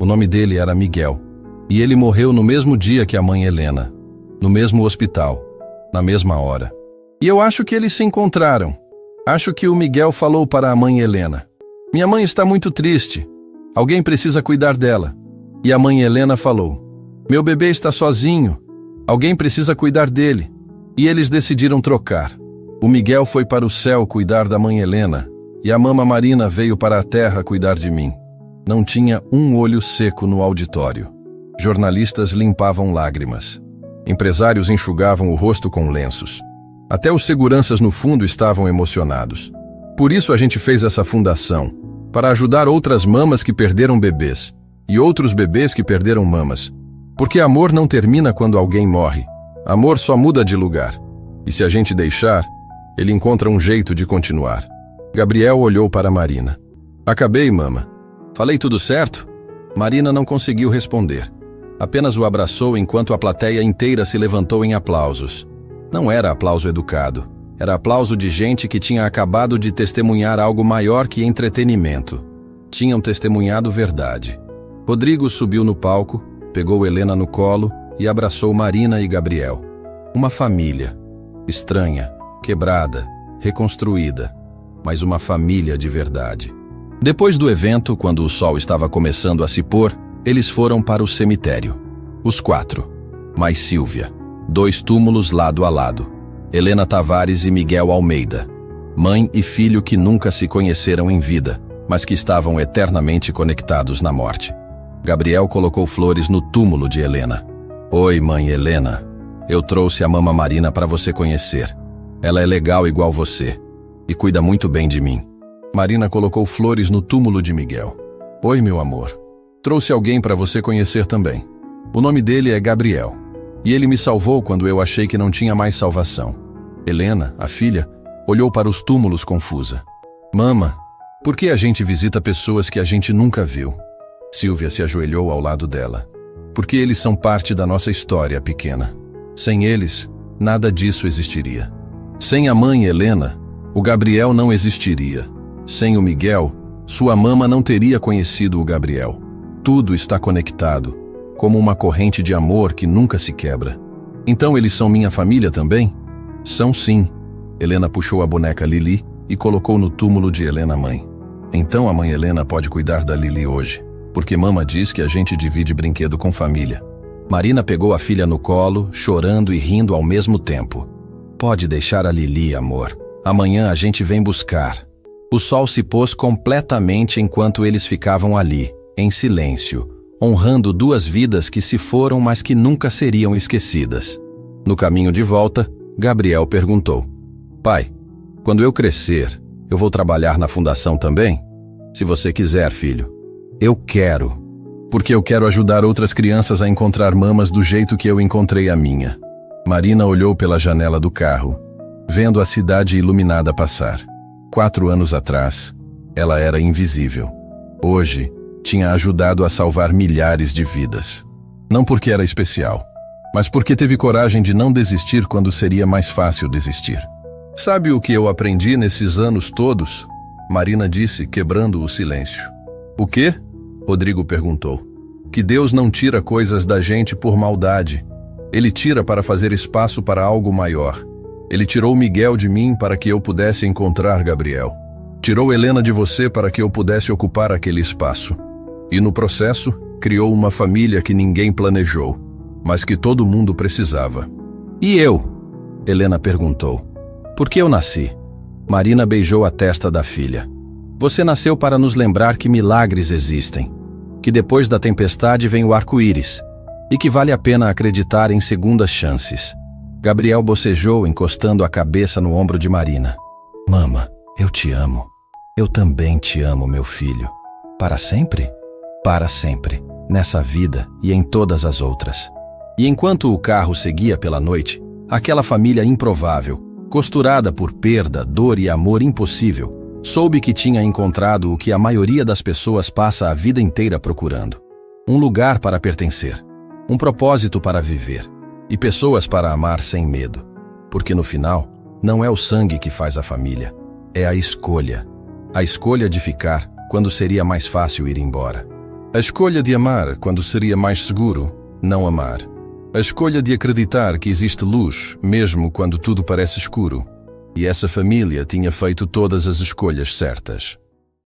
O nome dele era Miguel. E ele morreu no mesmo dia que a mãe Helena. No mesmo hospital. Na mesma hora. E eu acho que eles se encontraram. Acho que o Miguel falou para a mãe Helena. Minha mãe está muito triste. Alguém precisa cuidar dela. E a mãe Helena falou. Meu bebê está sozinho. Alguém precisa cuidar dele. E eles decidiram trocar. O Miguel foi para o céu cuidar da mãe Helena. E a mama Marina veio para a terra cuidar de mim. Não tinha um olho seco no auditório. Jornalistas limpavam lágrimas. Empresários enxugavam o rosto com lenços. Até os seguranças no fundo estavam emocionados. Por isso a gente fez essa fundação, para ajudar outras mamas que perderam bebês, e outros bebês que perderam mamas. Porque amor não termina quando alguém morre. Amor só muda de lugar. E se a gente deixar, ele encontra um jeito de continuar. Gabriel olhou para Marina. Acabei, mama. Falei tudo certo? Marina não conseguiu responder. Apenas o abraçou enquanto a plateia inteira se levantou em aplausos. Não era aplauso educado. Era aplauso de gente que tinha acabado de testemunhar algo maior que entretenimento. Tinham testemunhado verdade. Rodrigo subiu no palco, pegou Helena no colo e abraçou Marina e Gabriel. Uma família. Estranha, quebrada, reconstruída. Mas uma família de verdade. Depois do evento, quando o sol estava começando a se pôr, eles foram para o cemitério. Os 4. Mais Silvia. 2 túmulos lado a lado. Helena Tavares e Miguel Almeida. Mãe e filho que nunca se conheceram em vida, mas que estavam eternamente conectados na morte. Gabriel colocou flores no túmulo de Helena. Oi, mãe Helena. Eu trouxe a mama Marina para você conhecer. Ela é legal igual você e cuida muito bem de mim. Marina colocou flores no túmulo de Miguel. Oi, meu amor. Trouxe alguém para você conhecer também. O nome dele é Gabriel. E ele me salvou quando eu achei que não tinha mais salvação. Helena, a filha, olhou para os túmulos confusa. Mama, por que a gente visita pessoas que a gente nunca viu? Silvia se ajoelhou ao lado dela. Porque eles são parte da nossa história pequena. Sem eles, nada disso existiria. Sem a mãe Helena, o Gabriel não existiria. Sem o Miguel, sua mama não teria conhecido o Gabriel. Tudo está conectado, como uma corrente de amor que nunca se quebra. Então eles são minha família também? São sim. Helena puxou a boneca Lili e colocou no túmulo de Helena mãe. Então a mãe Helena pode cuidar da Lili hoje, porque mama diz que a gente divide brinquedo com família. Marina pegou a filha no colo, chorando e rindo ao mesmo tempo. Pode deixar a Lili, amor. Amanhã a gente vem buscar. O sol se pôs completamente enquanto eles ficavam ali, em silêncio, honrando duas vidas que se foram, mas que nunca seriam esquecidas. No caminho de volta, Gabriel perguntou: Pai, quando eu crescer, eu vou trabalhar na fundação também? Se você quiser, filho. Eu quero. Porque eu quero ajudar outras crianças a encontrar mamas do jeito que eu encontrei a minha. Marina olhou pela janela do carro, vendo a cidade iluminada passar. 4 anos atrás, ela era invisível. Hoje, tinha ajudado a salvar milhares de vidas. Não porque era especial, mas porque teve coragem de não desistir quando seria mais fácil desistir. Sabe o que eu aprendi nesses anos todos? Marina disse, quebrando o silêncio. O quê? Rodrigo perguntou. Que Deus não tira coisas da gente por maldade. Ele tira para fazer espaço para algo maior. Ele tirou Miguel de mim para que eu pudesse encontrar Gabriel. Tirou Helena de você para que eu pudesse ocupar aquele espaço. E no processo, criou uma família que ninguém planejou, mas que todo mundo precisava. E eu? Helena perguntou. Por que eu nasci? Marina beijou a testa da filha. Você nasceu para nos lembrar que milagres existem, que depois da tempestade vem o arco-íris, e que vale a pena acreditar em segundas chances. Gabriel bocejou, encostando a cabeça no ombro de Marina. Mama, eu te amo. Eu também te amo, meu filho. Para sempre? Para sempre, nessa vida e em todas as outras. E enquanto o carro seguia pela noite, aquela família improvável, costurada por perda, dor e amor impossível, soube que tinha encontrado o que a maioria das pessoas passa a vida inteira procurando. Um lugar para pertencer, um propósito para viver e pessoas para amar sem medo. Porque no final, não é o sangue que faz a família, é a escolha. A escolha de ficar quando seria mais fácil ir embora. A escolha de amar quando seria mais seguro não amar. A escolha de acreditar que existe luz mesmo quando tudo parece escuro. E essa família tinha feito todas as escolhas certas.